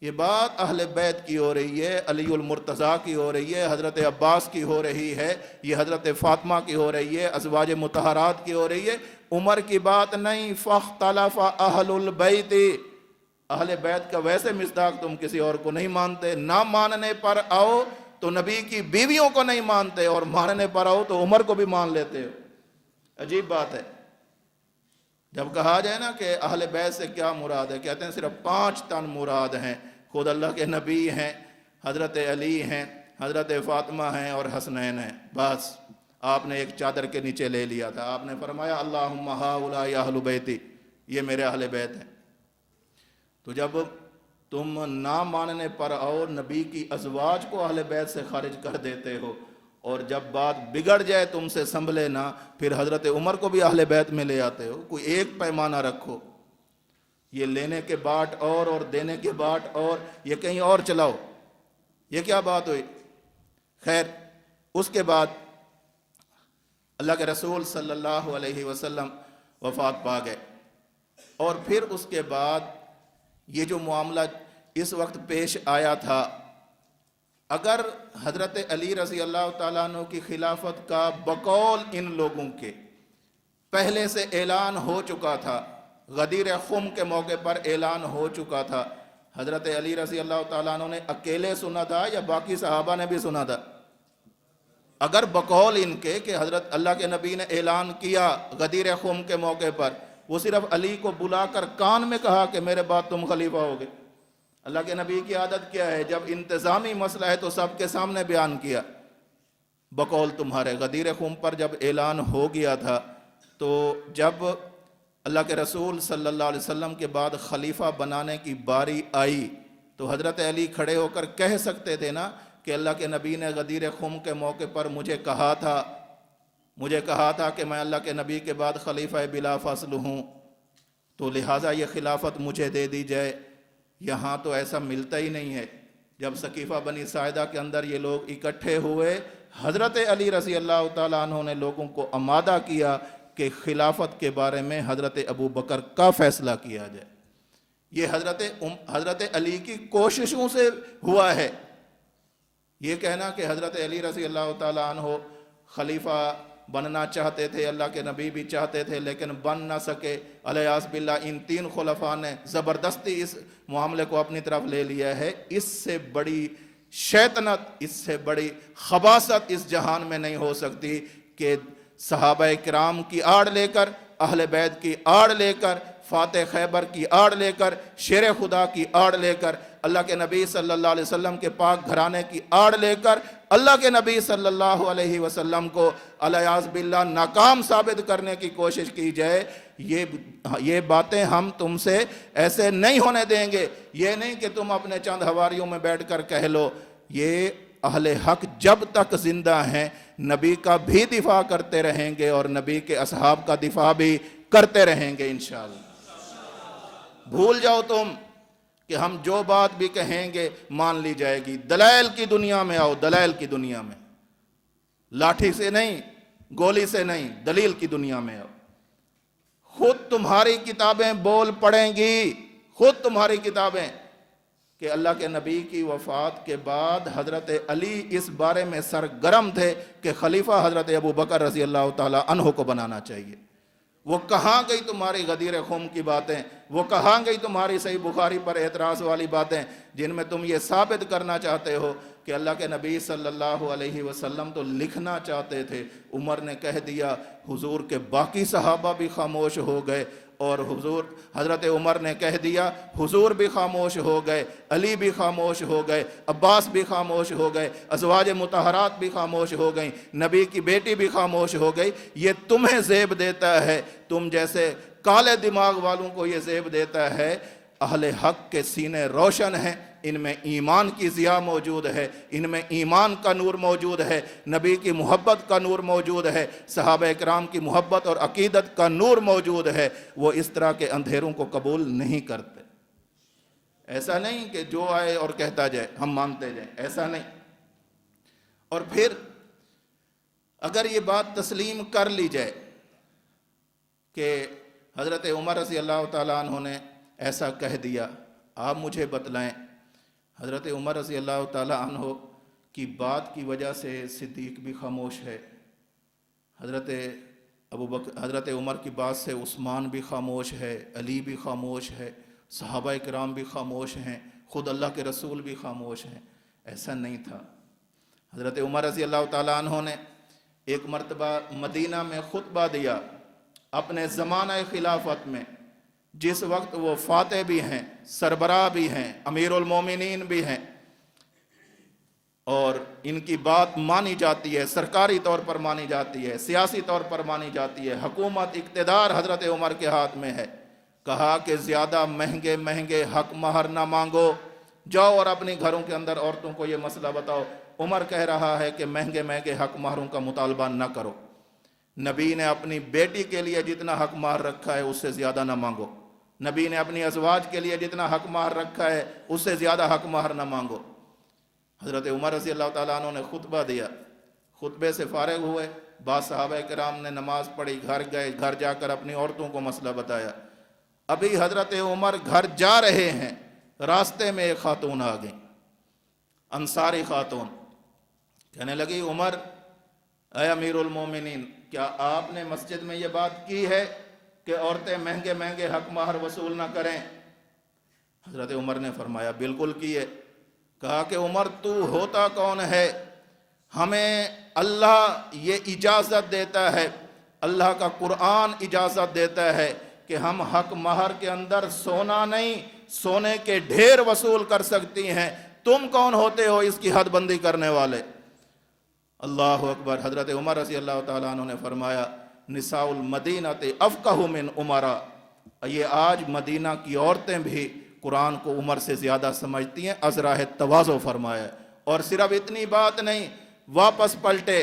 یہ بات اہل بیت کی ہو رہی ہے، علی المرتضیٰ کی ہو رہی ہے، حضرت عباس کی ہو رہی ہے، یہ حضرت فاطمہ کی ہو رہی ہے، ازواج مطہرات کی ہو رہی ہے. عمر کی بات نہیں. فاختلف اہل البیت، اہل بیت کا ویسے مصداق تم کسی اور کو نہیں مانتے. نہ ماننے پر آؤ تو نبی کی بیویوں کو نہیں مانتے، اور ماننے پر آؤ تو عمر کو بھی مان لیتے ہو. عجیب بات ہے. جب کہا جائے نا کہ اہل بیت سے کیا مراد ہے، کہتے ہیں صرف 5 تن مراد ہیں. خود اللہ کے نبی ہیں، حضرت علی ہیں، حضرت فاطمہ ہیں اور حسنین ہیں. بس آپ نے ایک چادر کے نیچے لے لیا تھا. آپ نے فرمایا اللہم ہؤلاء اہل بیتی، یہ میرے اہل بیت ہیں. تو جب تم نہ ماننے پر آؤ نبی کی ازواج کو اہل بیت سے خارج کر دیتے ہو، اور جب بات بگڑ جائے تم سے سنبھلے نہ، پھر حضرت عمر کو بھی اہل بیت میں لے آتے ہو. کوئی ایک پیمانہ رکھو. یہ لینے کے باٹ اور دینے کے باٹ اور، یہ کہیں اور چلاؤ. یہ کیا بات ہوئی؟ خیر، اس کے بعد اللہ کے رسول صلی اللہ علیہ وسلم وفات پا گئے. اور پھر اس کے بعد یہ جو معاملہ اس وقت پیش آیا تھا، اگر حضرت علی رضی اللہ تعالیٰ عنہ کی خلافت کا بقول ان لوگوں کے پہلے سے اعلان ہو چکا تھا، غدیر خم کے موقع پر اعلان ہو چکا تھا، حضرت علی رضی اللہ تعالیٰ عنہ نے اکیلے سنا تھا یا باقی صحابہ نے بھی سنا تھا؟ اگر بقول ان کے کہ حضرت اللہ کے نبی نے اعلان کیا غدیر خم کے موقع پر، وہ صرف علی کو بلا کر کان میں کہا کہ میرے بعد تم خلیفہ ہوگے. اللہ کے نبی کی عادت کیا ہے؟ جب انتظامی مسئلہ ہے تو سب کے سامنے بیان کیا. بقول تمہارے غدیر خم پر جب اعلان ہو گیا تھا، تو جب اللہ کے رسول صلی اللہ علیہ وسلم کے بعد خلیفہ بنانے کی باری آئی تو حضرت علی کھڑے ہو کر کہہ سکتے تھے نا کہ اللہ کے نبی نے غدیر خم کے موقع پر مجھے کہا تھا کہ میں اللہ کے نبی کے بعد خلیفہ بلا فصل ہوں، تو لہٰذا یہ خلافت مجھے دے دی جائے. یہاں تو ایسا ملتا ہی نہیں ہے. جب سقیفہ بنی ساعدہ کے اندر یہ لوگ اکٹھے ہوئے، حضرت علی رضی اللہ تعالیٰ عنہ نے لوگوں کو آمادہ کیا کہ خلافت کے بارے میں حضرت ابو بکر کا فیصلہ کیا جائے. یہ حضرت علی کی کوششوں سے ہوا ہے. یہ کہنا کہ حضرت علی رضی اللہ تعالیٰ عنہ خلیفہ بننا چاہتے تھے، اللہ کے نبی بھی چاہتے تھے لیکن بن نہ سکے، الیاذ باللہ ان 3 خلفاء نے زبردستی اس معاملے کو اپنی طرف لے لیا ہے. اس سے بڑی شیطنت، اس سے بڑی خباثت اس جہان میں نہیں ہو سکتی کہ صحابہ کرام کی آڑ لے کر، اہل بیت کی آڑ لے کر، فاتح خیبر کی آڑ لے کر، شیر خدا کی آڑ لے کر، اللہ کے نبی صلی اللہ علیہ وسلم کے پاک گھرانے کی آڑ لے کر اللہ کے نبی صلی اللہ علیہ وسلم کو الیاذ باللہ ناکام ثابت کرنے کی کوشش کی جائے. یہ باتیں ہم تم سے ایسے نہیں ہونے دیں گے. یہ نہیں کہ تم اپنے چند حواریوں میں بیٹھ کر کہہ لو. یہ اہل حق جب تک زندہ ہیں نبی کا بھی دفاع کرتے رہیں گے اور نبی کے اصحاب کا دفاع بھی کرتے رہیں گے انشاءاللہ. بھول جاؤ تم کہ ہم جو بات بھی کہیں گے مان لی جائے گی. دلائل کی دنیا میں آؤ، دلائل کی دنیا میں، لاٹھی سے نہیں، گولی سے نہیں، دلیل کی دنیا میں آؤ. خود تمہاری کتابیں بول پڑیں گی، خود تمہاری کتابیں، کہ اللہ کے نبی کی وفات کے بعد حضرت علی اس بارے میں سرگرم تھے کہ خلیفہ حضرت ابو بکر رضی اللہ تعالی عنہ کو بنانا چاہیے. وہ کہاں گئی تمہاری غدیر خم کی باتیں، وہ کہاں گئی تمہاری صحیح بخاری پر اعتراض والی باتیں جن میں تم یہ ثابت کرنا چاہتے ہو کہ اللہ کے نبی صلی اللہ علیہ وسلم تو لکھنا چاہتے تھے۔ عمر نے کہہ دیا، حضور کے باقی صحابہ بھی خاموش ہو گئے، اور حضرت عمر نے کہہ دیا، حضور بھی خاموش ہو گئے، علی بھی خاموش ہو گئے، عباس بھی خاموش ہو گئے، ازواج مطہرات بھی خاموش ہو گئیں، نبی کی بیٹی بھی خاموش ہو گئی۔ یہ تمہیں زیب دیتا ہے، تم جیسے کالے دماغ والوں کو یہ زیب دیتا ہے۔ اہل حق کے سینے روشن ہیں، ان میں ایمان کی ضیاء موجود ہے، ان میں ایمان کا نور موجود ہے، نبی کی محبت کا نور موجود ہے، صحابہ اکرام کی محبت اور عقیدت کا نور موجود ہے۔ وہ اس طرح کے اندھیروں کو قبول نہیں کرتے۔ ایسا نہیں کہ جو آئے اور کہتا جائے ہم مانتے جائیں، ایسا نہیں۔ اور پھر اگر یہ بات تسلیم کر لی جائے کہ حضرت عمر رضی اللہ تعالیٰ عنہ نے ایسا کہہ دیا، آپ مجھے بتلائیں حضرت عمر رضی اللہ تعالیٰ عنہ کی بات کی وجہ سے صدیق بھی خاموش ہے، حضرت عمر کی بات سے عثمان بھی خاموش ہے، علی بھی خاموش ہے، صحابہ کرام بھی خاموش ہیں، خود اللہ کے رسول بھی خاموش ہیں۔ ایسا نہیں تھا۔ حضرت عمر رضی اللہ تعالیٰ عنہ نے ایک مرتبہ مدینہ میں خطبہ دیا اپنے زمانہ خلافت میں، جس وقت وہ فاتح بھی ہیں، سربراہ بھی ہیں، امیر المومنین بھی ہیں، اور ان کی بات مانی جاتی ہے، سرکاری طور پر مانی جاتی ہے، سیاسی طور پر مانی جاتی ہے، حکومت اقتدار حضرت عمر کے ہاتھ میں ہے۔ کہا کہ زیادہ مہنگے مہنگے حق مہر نہ مانگو، جاؤ اور اپنی گھروں کے اندر عورتوں کو یہ مسئلہ بتاؤ۔ عمر کہہ رہا ہے کہ مہنگے مہنگے حق مہروں کا مطالبہ نہ کرو، نبی نے اپنی بیٹی کے لیے جتنا حق مہر رکھا ہے اس سے زیادہ نہ مانگو، نبی نے اپنی ازواج کے لیے جتنا حق مہر رکھا ہے اس سے زیادہ حق مہر نہ مانگو۔ حضرت عمر رضی اللہ تعالیٰ عنہ نے خطبہ دیا، خطبے سے فارغ ہوئے، بعض صحابہ کرام نے نماز پڑھی، گھر گئے، گھر جا کر اپنی عورتوں کو مسئلہ بتایا۔ ابھی حضرت عمر گھر جا رہے ہیں، راستے میں ایک خاتون آ گئی، انصاری خاتون، کہنے لگی، عمر اے امیر المومنین، کیا آپ نے مسجد میں یہ بات کی ہے کہ عورتیں مہنگے مہنگے حق مہر وصول نہ کریں؟ حضرت عمر نے فرمایا بالکل کیے۔ کہا کہ عمر تو ہوتا کون ہے؟ ہمیں اللہ یہ اجازت دیتا ہے، اللہ کا قرآن اجازت دیتا ہے کہ ہم حق مہر کے اندر سونا نہیں، سونے کے ڈھیر وصول کر سکتی ہیں، تم کون ہوتے ہو اس کی حد بندی کرنے والے؟ اللہ اکبر۔ حضرت عمر رضی اللہ تعالیٰ عنہ نے فرمایا، نساء المدینہ افقہ من عمرہ، یہ آج مدینہ کی عورتیں بھی قرآن کو عمر سے زیادہ سمجھتی ہیں، از راہ تواضع فرمایا۔ اور صرف اتنی بات نہیں، واپس پلٹے،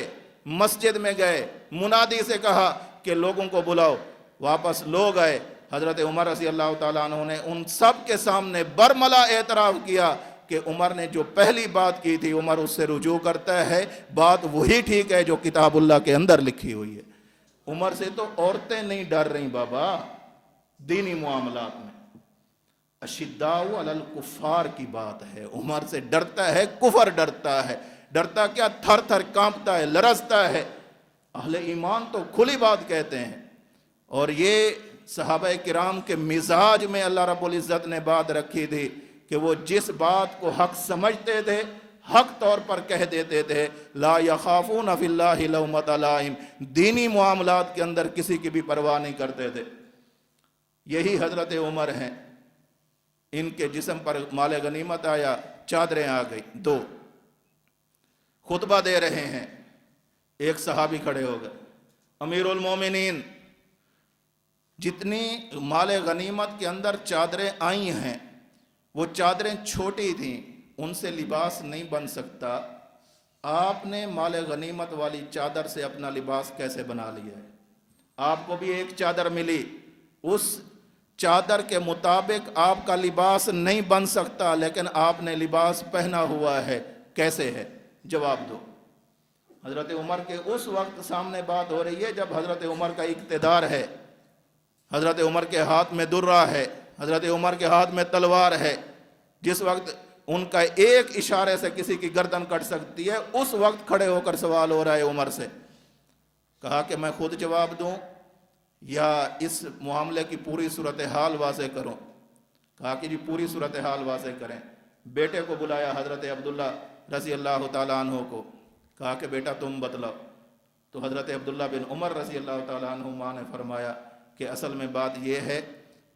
مسجد میں گئے، منادی سے کہا کہ لوگوں کو بلاؤ، واپس لوگ آئے۔ حضرت عمر رضی اللہ تعالیٰ عنہ نے ان سب کے سامنے برملا اعتراف کیا کہ عمر نے جو پہلی بات کی تھی عمر اس سے رجوع کرتا ہے، بات وہی ٹھیک ہے جو کتاب اللہ کے اندر لکھی ہوئی ہے۔ عمر سے تو عورتیں نہیں ڈر رہی بابا دینی معاملات میں، اشداء علی الکفار کی بات ہے۔ عمر سے ڈرتا ہے کفر، ڈرتا ہے، ڈرتا کیا، تھر تھر کانپتا ہے، لرزتا ہے۔ اہل ایمان تو کھلی بات کہتے ہیں۔ اور یہ صحابہ کرام کے مزاج میں اللہ رب العزت نے بات رکھی تھی کہ وہ جس بات کو حق سمجھتے تھے حق طور پر کہہ دیتے تھے، لا یخافون فی اللہ لومۃ لائم، دینی معاملات کے اندر کسی کی بھی پرواہ نہیں کرتے تھے۔ یہی حضرت عمر ہیں، ان کے جسم پر مال غنیمت آیا، چادریں آ گئی، دو، خطبہ دے رہے ہیں، ایک صحابی کھڑے ہو گئے، امیر المومنین، جتنی مال غنیمت کے اندر چادریں آئی ہیں وہ چادریں چھوٹی تھیں، ان سے لباس نہیں بن سکتا، آپ نے مال غنیمت والی چادر سے اپنا لباس کیسے بنا لیا ہے؟ آپ کو بھی ایک چادر ملی، اس چادر کے مطابق آپ کا لباس نہیں بن سکتا، لیکن آپ نے لباس پہنا ہوا ہے، کیسے ہے؟ جواب دو۔ حضرت عمر کے اس وقت سامنے بات ہو رہی ہے جب حضرت عمر کا اقتدار ہے، حضرت عمر کے ہاتھ میں درہ ہے، حضرت عمر کے ہاتھ میں تلوار ہے، جس وقت ان کا ایک اشارے سے کسی کی گردن کٹ سکتی ہے، اس وقت کھڑے ہو کر سوال ہو رہا ہے عمر سے۔ کہا کہ میں خود جواب دوں یا اس معاملے کی پوری صورتحال واضح کروں؟ کہا کہ جی پوری صورتحال واضح کریں۔ بیٹے کو بلایا حضرت عبداللہ رضی اللہ تعالیٰ عنہ کو، کہا کہ بیٹا تم بتلاؤ۔ تو حضرت عبداللہ بن عمر رضی اللہ تعالیٰ عنہما نے فرمایا کہ اصل میں بات یہ ہے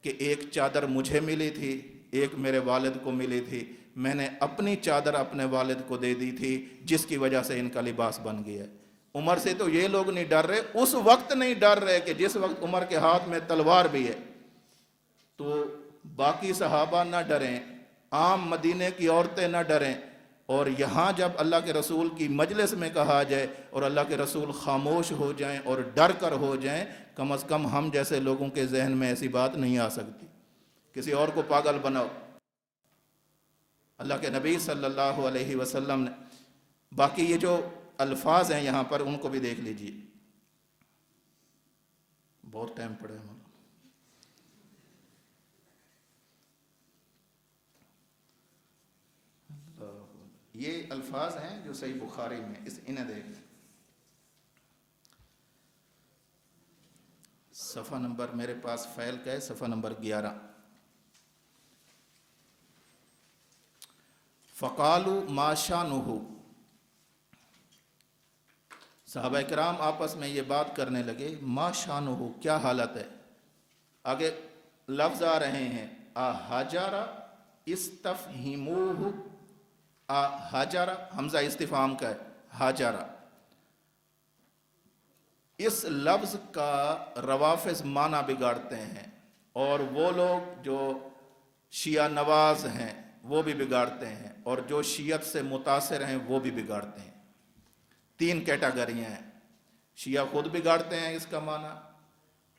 کہ ایک چادر مجھے ملی تھی، ایک میرے والد کو ملی تھی، میں نے اپنی چادر اپنے والد کو دے دی تھی، جس کی وجہ سے ان کا لباس بن گیا ہے۔ عمر سے تو یہ لوگ نہیں ڈر رہے، اس وقت نہیں ڈر رہے کہ جس وقت عمر کے ہاتھ میں تلوار بھی ہے۔ تو باقی صحابہ نہ ڈریں، عام مدینے کی عورتیں نہ ڈریں، اور یہاں جب اللہ کے رسول کی مجلس میں کہا جائے اور اللہ کے رسول خاموش ہو جائیں اور ڈر کر ہو جائیں، کم از کم ہم جیسے لوگوں کے ذہن میں ایسی بات نہیں آ سکتی۔ کسی اور کو پاگل بناؤ۔ اللہ کے نبی صلی اللہ علیہ وسلم نے، باقی یہ جو الفاظ ہیں یہاں پر ان کو بھی دیکھ لیجئے، بہت ٹائم پڑے ہمارا۔ یہ الفاظ ہیں جو صحیح بخاری میں، انہیں دیکھ لیں۔ صفحہ نمبر میرے پاس فائل کا ہے، صفحہ نمبر 11۔ فقالوا ما شانہ، صحابہ کرام آپس میں یہ بات کرنے لگے، ما شانہ کیا حالت ہے۔ آگے لفظ آ رہے ہیں، احجر استفہموہ، حجر حمزہ استفہام کا ہے، حجر۔ اس لفظ کا روافظ معنی بگاڑتے ہیں، اور وہ لوگ جو شیعہ نواز ہیں وہ بھی بگاڑتے ہیں، اور جو شیعت سے متاثر ہیں وہ بھی بگاڑتے ہیں۔ تین کیٹاگریاں ہیں۔ شیعہ خود بگاڑتے ہیں اس کا معنی،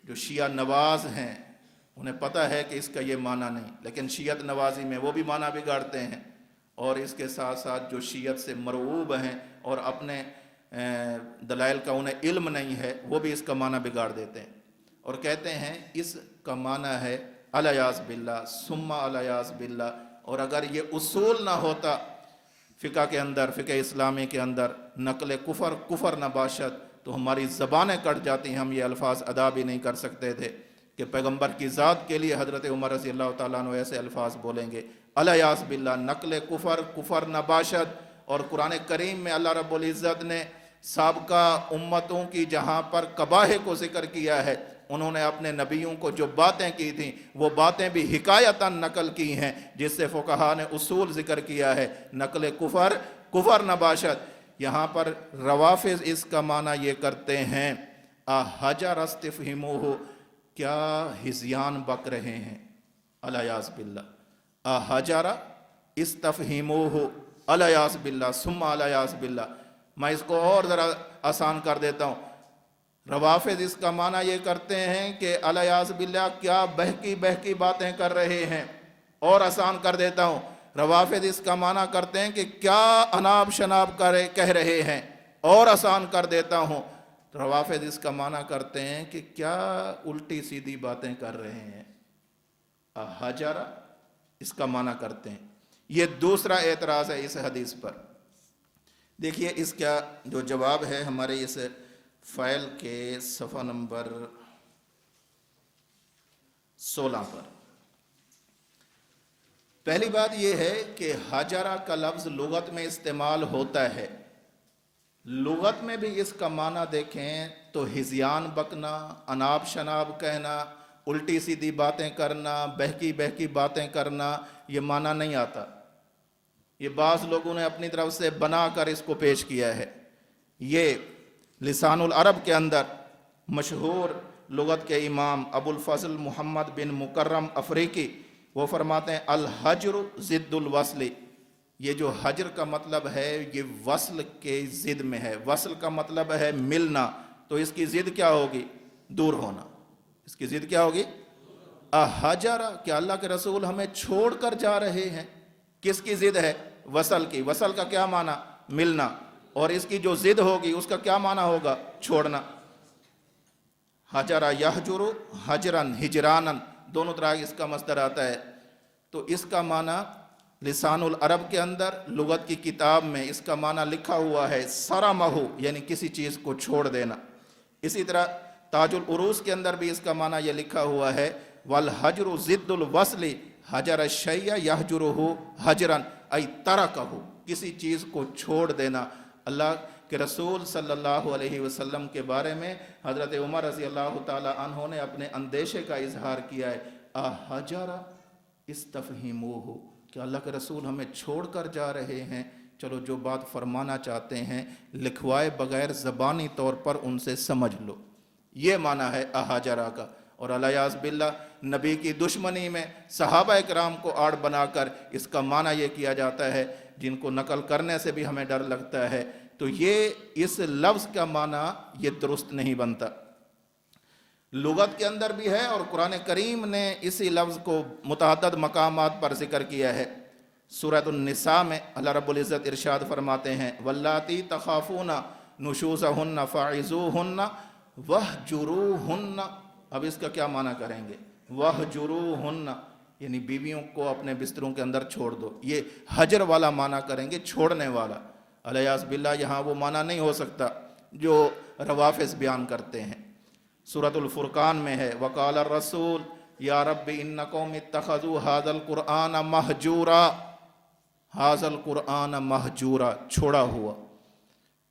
جو شیعہ نواز ہیں انہیں پتہ ہے کہ اس کا یہ معنی نہیں، لیکن شیعت نوازی میں وہ بھی معنی بگاڑتے ہیں، اور اس کے ساتھ ساتھ جو شیعت سے مرعوب ہیں اور اپنے دلائل کا انہیں علم نہیں ہے وہ بھی اس کا معنی بگاڑ دیتے ہیں، اور کہتے ہیں اس کا معنی ہے الیاذ باللہ ثم الیاذ باللہ۔ اور اگر یہ اصول نہ ہوتا فقہ کے اندر، فقہ اسلامی کے اندر، نقل کفر کفر نہ باشد، تو ہماری زبانیں کٹ جاتی ہیں، ہم یہ الفاظ ادا بھی نہیں کر سکتے تھے کہ پیغمبر کی ذات کے لیے حضرت عمر رضی اللہ تعالیٰ عنہ ایسے الفاظ بولیں گے، الیاذ باللہ، نقل کفر کفر نہ باشد۔ اور قرآن کریم میں اللہ رب العزت نے سابقہ امتوں کی جہاں پر قباح کو ذکر کیا ہے، انہوں نے اپنے نبیوں کو جو باتیں کی تھیں وہ باتیں بھی حکایتاً نقل کی ہیں، جس سے فقہا نے اصول ذکر کیا ہے، نقل کفر کفر نہ باشد۔ یہاں پر روافظ اس کا معنی یہ کرتے ہیں، احجر استفہموہ، کیا ہذیان بک رہے ہیں، الیاذ باللہ، احجر استفہموہ الیاذ باللہ ثم الیاذ باللہ۔ میں اس کو اور ذرا آسان کر دیتا ہوں، روافظ اس کا معنی یہ کرتے ہیں کہ الیاذ باللہ کیا بہکی بہکی باتیں کر رہے ہیں، اور آسان کر دیتا ہوں، روافظ اس کا معنی کرتے ہیں کہ کیا اناب شناب کہہ رہے ہیں، اور آسان کر دیتا ہوں، روافظ اس کا معنی کرتے ہیں کہ کیا الٹی سیدھی باتیں کر رہے ہیں، حجر اس کا معنی کرتے ہیں۔ یہ دوسرا اعتراض ہے اس حدیث پر۔ دیکھیے اس کا جو جواب ہے ہمارے اس فائل کے صفحہ نمبر 16 پر۔ پہلی بات یہ ہے کہ حجرہ کا لفظ لغت میں استعمال ہوتا ہے، لغت میں بھی اس کا معنی دیکھیں تو ہذیان بکنا، اناب شناب کہنا، الٹی سیدھی باتیں کرنا، بہکی بہکی باتیں کرنا، یہ معنی نہیں آتا۔ یہ بعض لوگوں نے اپنی طرف سے بنا کر اس کو پیش کیا ہے۔ یہ لسان العرب کے اندر مشہور لغت کے امام ابو الفضل محمد بن مکرم افریقی وہ فرماتے ہیں الحجر ضد الوصل، یہ جو حجر کا مطلب ہے یہ وصل کے ضد میں ہے، وصل کا مطلب ہے ملنا، تو اس کی ضد کیا ہوگی؟ دور ہونا۔ اس کی ضد کیا ہوگی؟ حجر، کہ اللہ کے رسول ہمیں چھوڑ کر جا رہے ہیں۔ کس کی ضد ہے؟ وصل کی۔ وصل کا کیا معنی؟ ملنا۔ اور اس کی جو ضد ہوگی اس کا کیا معنی ہوگا؟ چھوڑنا۔ حجر یحجر حجرن ہجرانن، دونوں طرح اس کا مصدر آتا ہے۔ تو اس کا معنی لسان العرب کے اندر لغت کی کتاب میں اس کا معنی لکھا ہوا ہے سرمہ، یعنی کسی چیز کو چھوڑ دینا۔ اسی طرح تاج العروس کے اندر بھی اس کا معنی یہ لکھا ہوا ہے والحجر ضد الوصل حجر الشیء یحجرہ حجرا ای ترکہ، کسی چیز کو چھوڑ دینا۔ اللہ کے رسول صلی اللہ علیہ وسلم کے بارے میں حضرت عمر رضی اللہ تعالی عنہ نے اپنے اندیشے کا اظہار کیا ہے، احجر استفہموہ، کہ اللہ کے رسول ہمیں چھوڑ کر جا رہے ہیں، چلو جو بات فرمانا چاہتے ہیں لکھوائے بغیر زبانی طور پر ان سے سمجھ لو، یہ معنی ہے احجرہ کا۔ اور الیاذ باللہ نبی کی دشمنی میں صحابہ کرام کو آڑ بنا کر اس کا معنی یہ کیا جاتا ہے، جن کو نقل کرنے سے بھی ہمیں ڈر لگتا ہے، تو یہ اس لفظ کا معنی یہ درست نہیں بنتا۔ لغت کے اندر بھی ہے اور قرآن کریم نے اسی لفظ کو متعدد مقامات پر ذکر کیا ہے۔ سورۃ النساء میں اللہ رب العزت ارشاد فرماتے ہیں واللاتی تخافون نشوزہن فعظوہن وہجروہن، اب اس کا کیا معنی کریں گے؟ وہجروہن یعنی بیویوں کو اپنے بستروں کے اندر چھوڑ دو، یہ حجر والا معنی کریں گے، چھوڑنے والا۔ الیاذ باللہ یہاں وہ معنی نہیں ہو سکتا جو روافظ بیان کرتے ہیں۔ سورۃ الفرقان میں ہے وقال الرسول یا رب ان قوم اتخذوا هذا القرآن مہجورا، هذا القرآن مہجورا، چھوڑا ہوا۔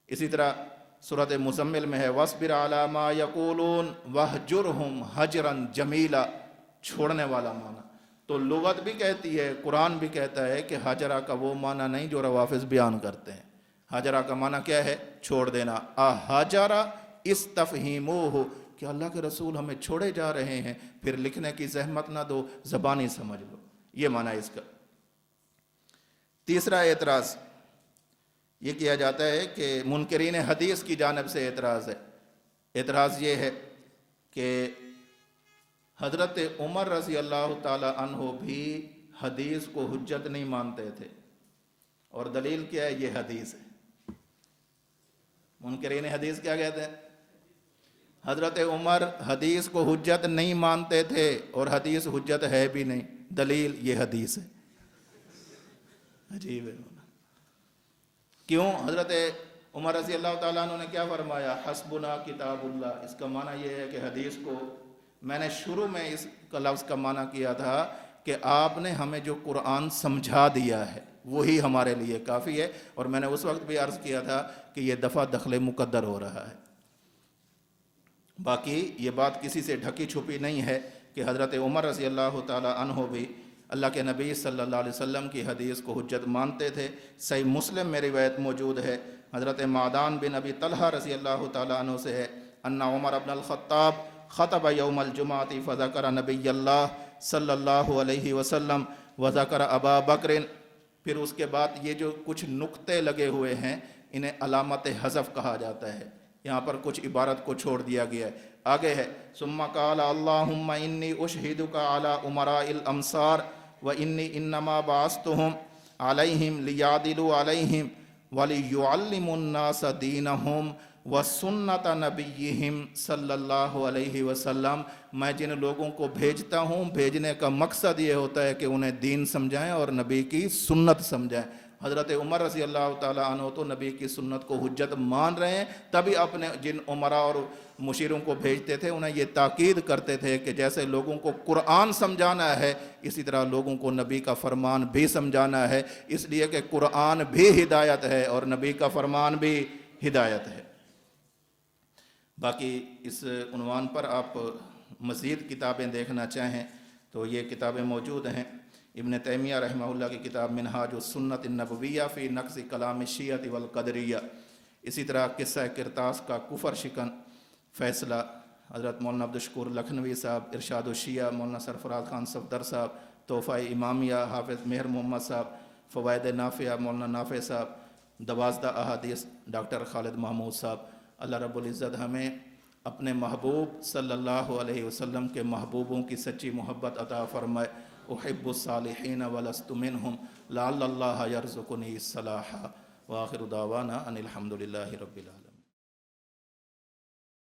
اسی طرح سورۃ مزمل میں ہے وَاصْبِرْ عَلَىٰ مَا يَقُولُونَ وَاهْجُرْهُمْ هَجْرًا جَمِيلًا، چھوڑنے والا معنی۔ تو لغت بھی کہتی ہے، قرآن بھی کہتا ہے کہ حجرہ کا وہ معنی نہیں جو روافظ بیان کرتے ہیں۔ حجرہ کا معنی کیا ہے؟ چھوڑ دینا۔ احجرہ استفہموہ، کہ اللہ کے رسول ہمیں چھوڑے جا رہے ہیں، پھر لکھنے کی زحمت نہ دو، زبانی سمجھ لو، یہ معنی اس کا۔ تیسرا اعتراض یہ کیا جاتا ہے کہ منکرین حدیث کی جانب سے اعتراض ہے۔ اعتراض یہ ہے کہ حضرت عمر رضی اللہ تعالی عنہ بھی حدیث کو حجت نہیں مانتے تھے، اور دلیل کیا ہے؟ یہ حدیث ہے۔ منکرین حدیث کیا کہتے ہیں؟ حضرت عمر حدیث کو حجت نہیں مانتے تھے، اور حدیث حجت ہے بھی نہیں، دلیل یہ حدیث ہے۔ عجیب ہے۔ کیوں؟ حضرت عمر رضی اللہ تعالیٰ عنہ نے کیا فرمایا؟ حسبنا کتاب اللہ۔ اس کا معنی یہ ہے کہ حدیث کو، میں نے شروع میں اس کا لفظ کا معنی کیا تھا کہ آپ نے ہمیں جو قرآن سمجھا دیا ہے وہی ہمارے لیے کافی ہے، اور میں نے اس وقت بھی عرض کیا تھا کہ یہ دفعہ دخل مقدر ہو رہا ہے۔ باقی یہ بات کسی سے ڈھکی چھپی نہیں ہے کہ حضرت عمر رضی اللہ تعالی عنہ بھی اللہ کے نبی صلی اللہ علیہ وسلم کی حدیث کو حجت مانتے تھے۔ صحیح مسلم میں روایت موجود ہے، حضرت معدان بن ابی طلحہ رضی اللہ تعالی عنہ سے ہے ان عمر بن الخطاب خطب یوم الجمعۃ فذکر نبی اللہ صلی اللہ علیہ وسلم وذکر ابا بکر۔ پھر اس کے بعد یہ جو کچھ نقطے لگے ہوئے ہیں انہیں علامت حذف کہا جاتا ہے، یہاں پر کچھ عبارت کو چھوڑ دیا گیا ہے۔ آگے ہے ثم قال اللہم انی اشہدک علی امراء الامصار وانی انما بعثتہم علیہم لیعدلوا علیہم ولیعلموا الناس دینہم وسنت نبیہم صلی اللہ علیہ وسلم۔ میں جن لوگوں کو بھیجتا ہوں، بھیجنے کا مقصد یہ ہوتا ہے کہ انہیں دین سمجھائیں اور نبی کی سنت سمجھائیں۔ حضرت عمر رضی اللہ تعالیٰ عنہ تو نبی کی سنت کو حجت مان رہے ہیں، تبھی اپنے جن عمراء اور مشیروں کو بھیجتے تھے انہیں یہ تاکید کرتے تھے کہ جیسے لوگوں کو قرآن سمجھانا ہے اسی طرح لوگوں کو نبی کا فرمان بھی سمجھانا ہے، اس لیے کہ قرآن بھی ہدایت ہے اور نبی کا فرمان بھی ہدایت ہے۔ باقی اس عنوان پر آپ مزید کتابیں دیکھنا چاہیں تو یہ کتابیں موجود ہیں۔ ابن تیمیہ رحمہ اللہ کی کتاب منہاج السنت النبویہ فی نقص کلام الشیعہ والقدریہ، اسی طرح قصہ کرتاس کا کفر شکن فیصلہ حضرت مولانا عبدالشکور لکھنوی صاحب، ارشاد الشیعہ مولانا سرفراز خان صفدر صاحب، تحفہ امامیہ حافظ مہر محمد صاحب، فوائد نافعہ مولانا نافع صاحب، دوازدہ احادیث ڈاکٹر خالد محمود صاحب۔ اللہ رب العزت ہمیں اپنے محبوب صلی اللہ علیہ وسلم کے محبوبوں کی سچی محبت عطا فرمائے۔ احب الصالحین ولست منہم لعل اللہ یرزقنی الصلاح، وآخر دعوانا ان الحمد للہ رب العالمین۔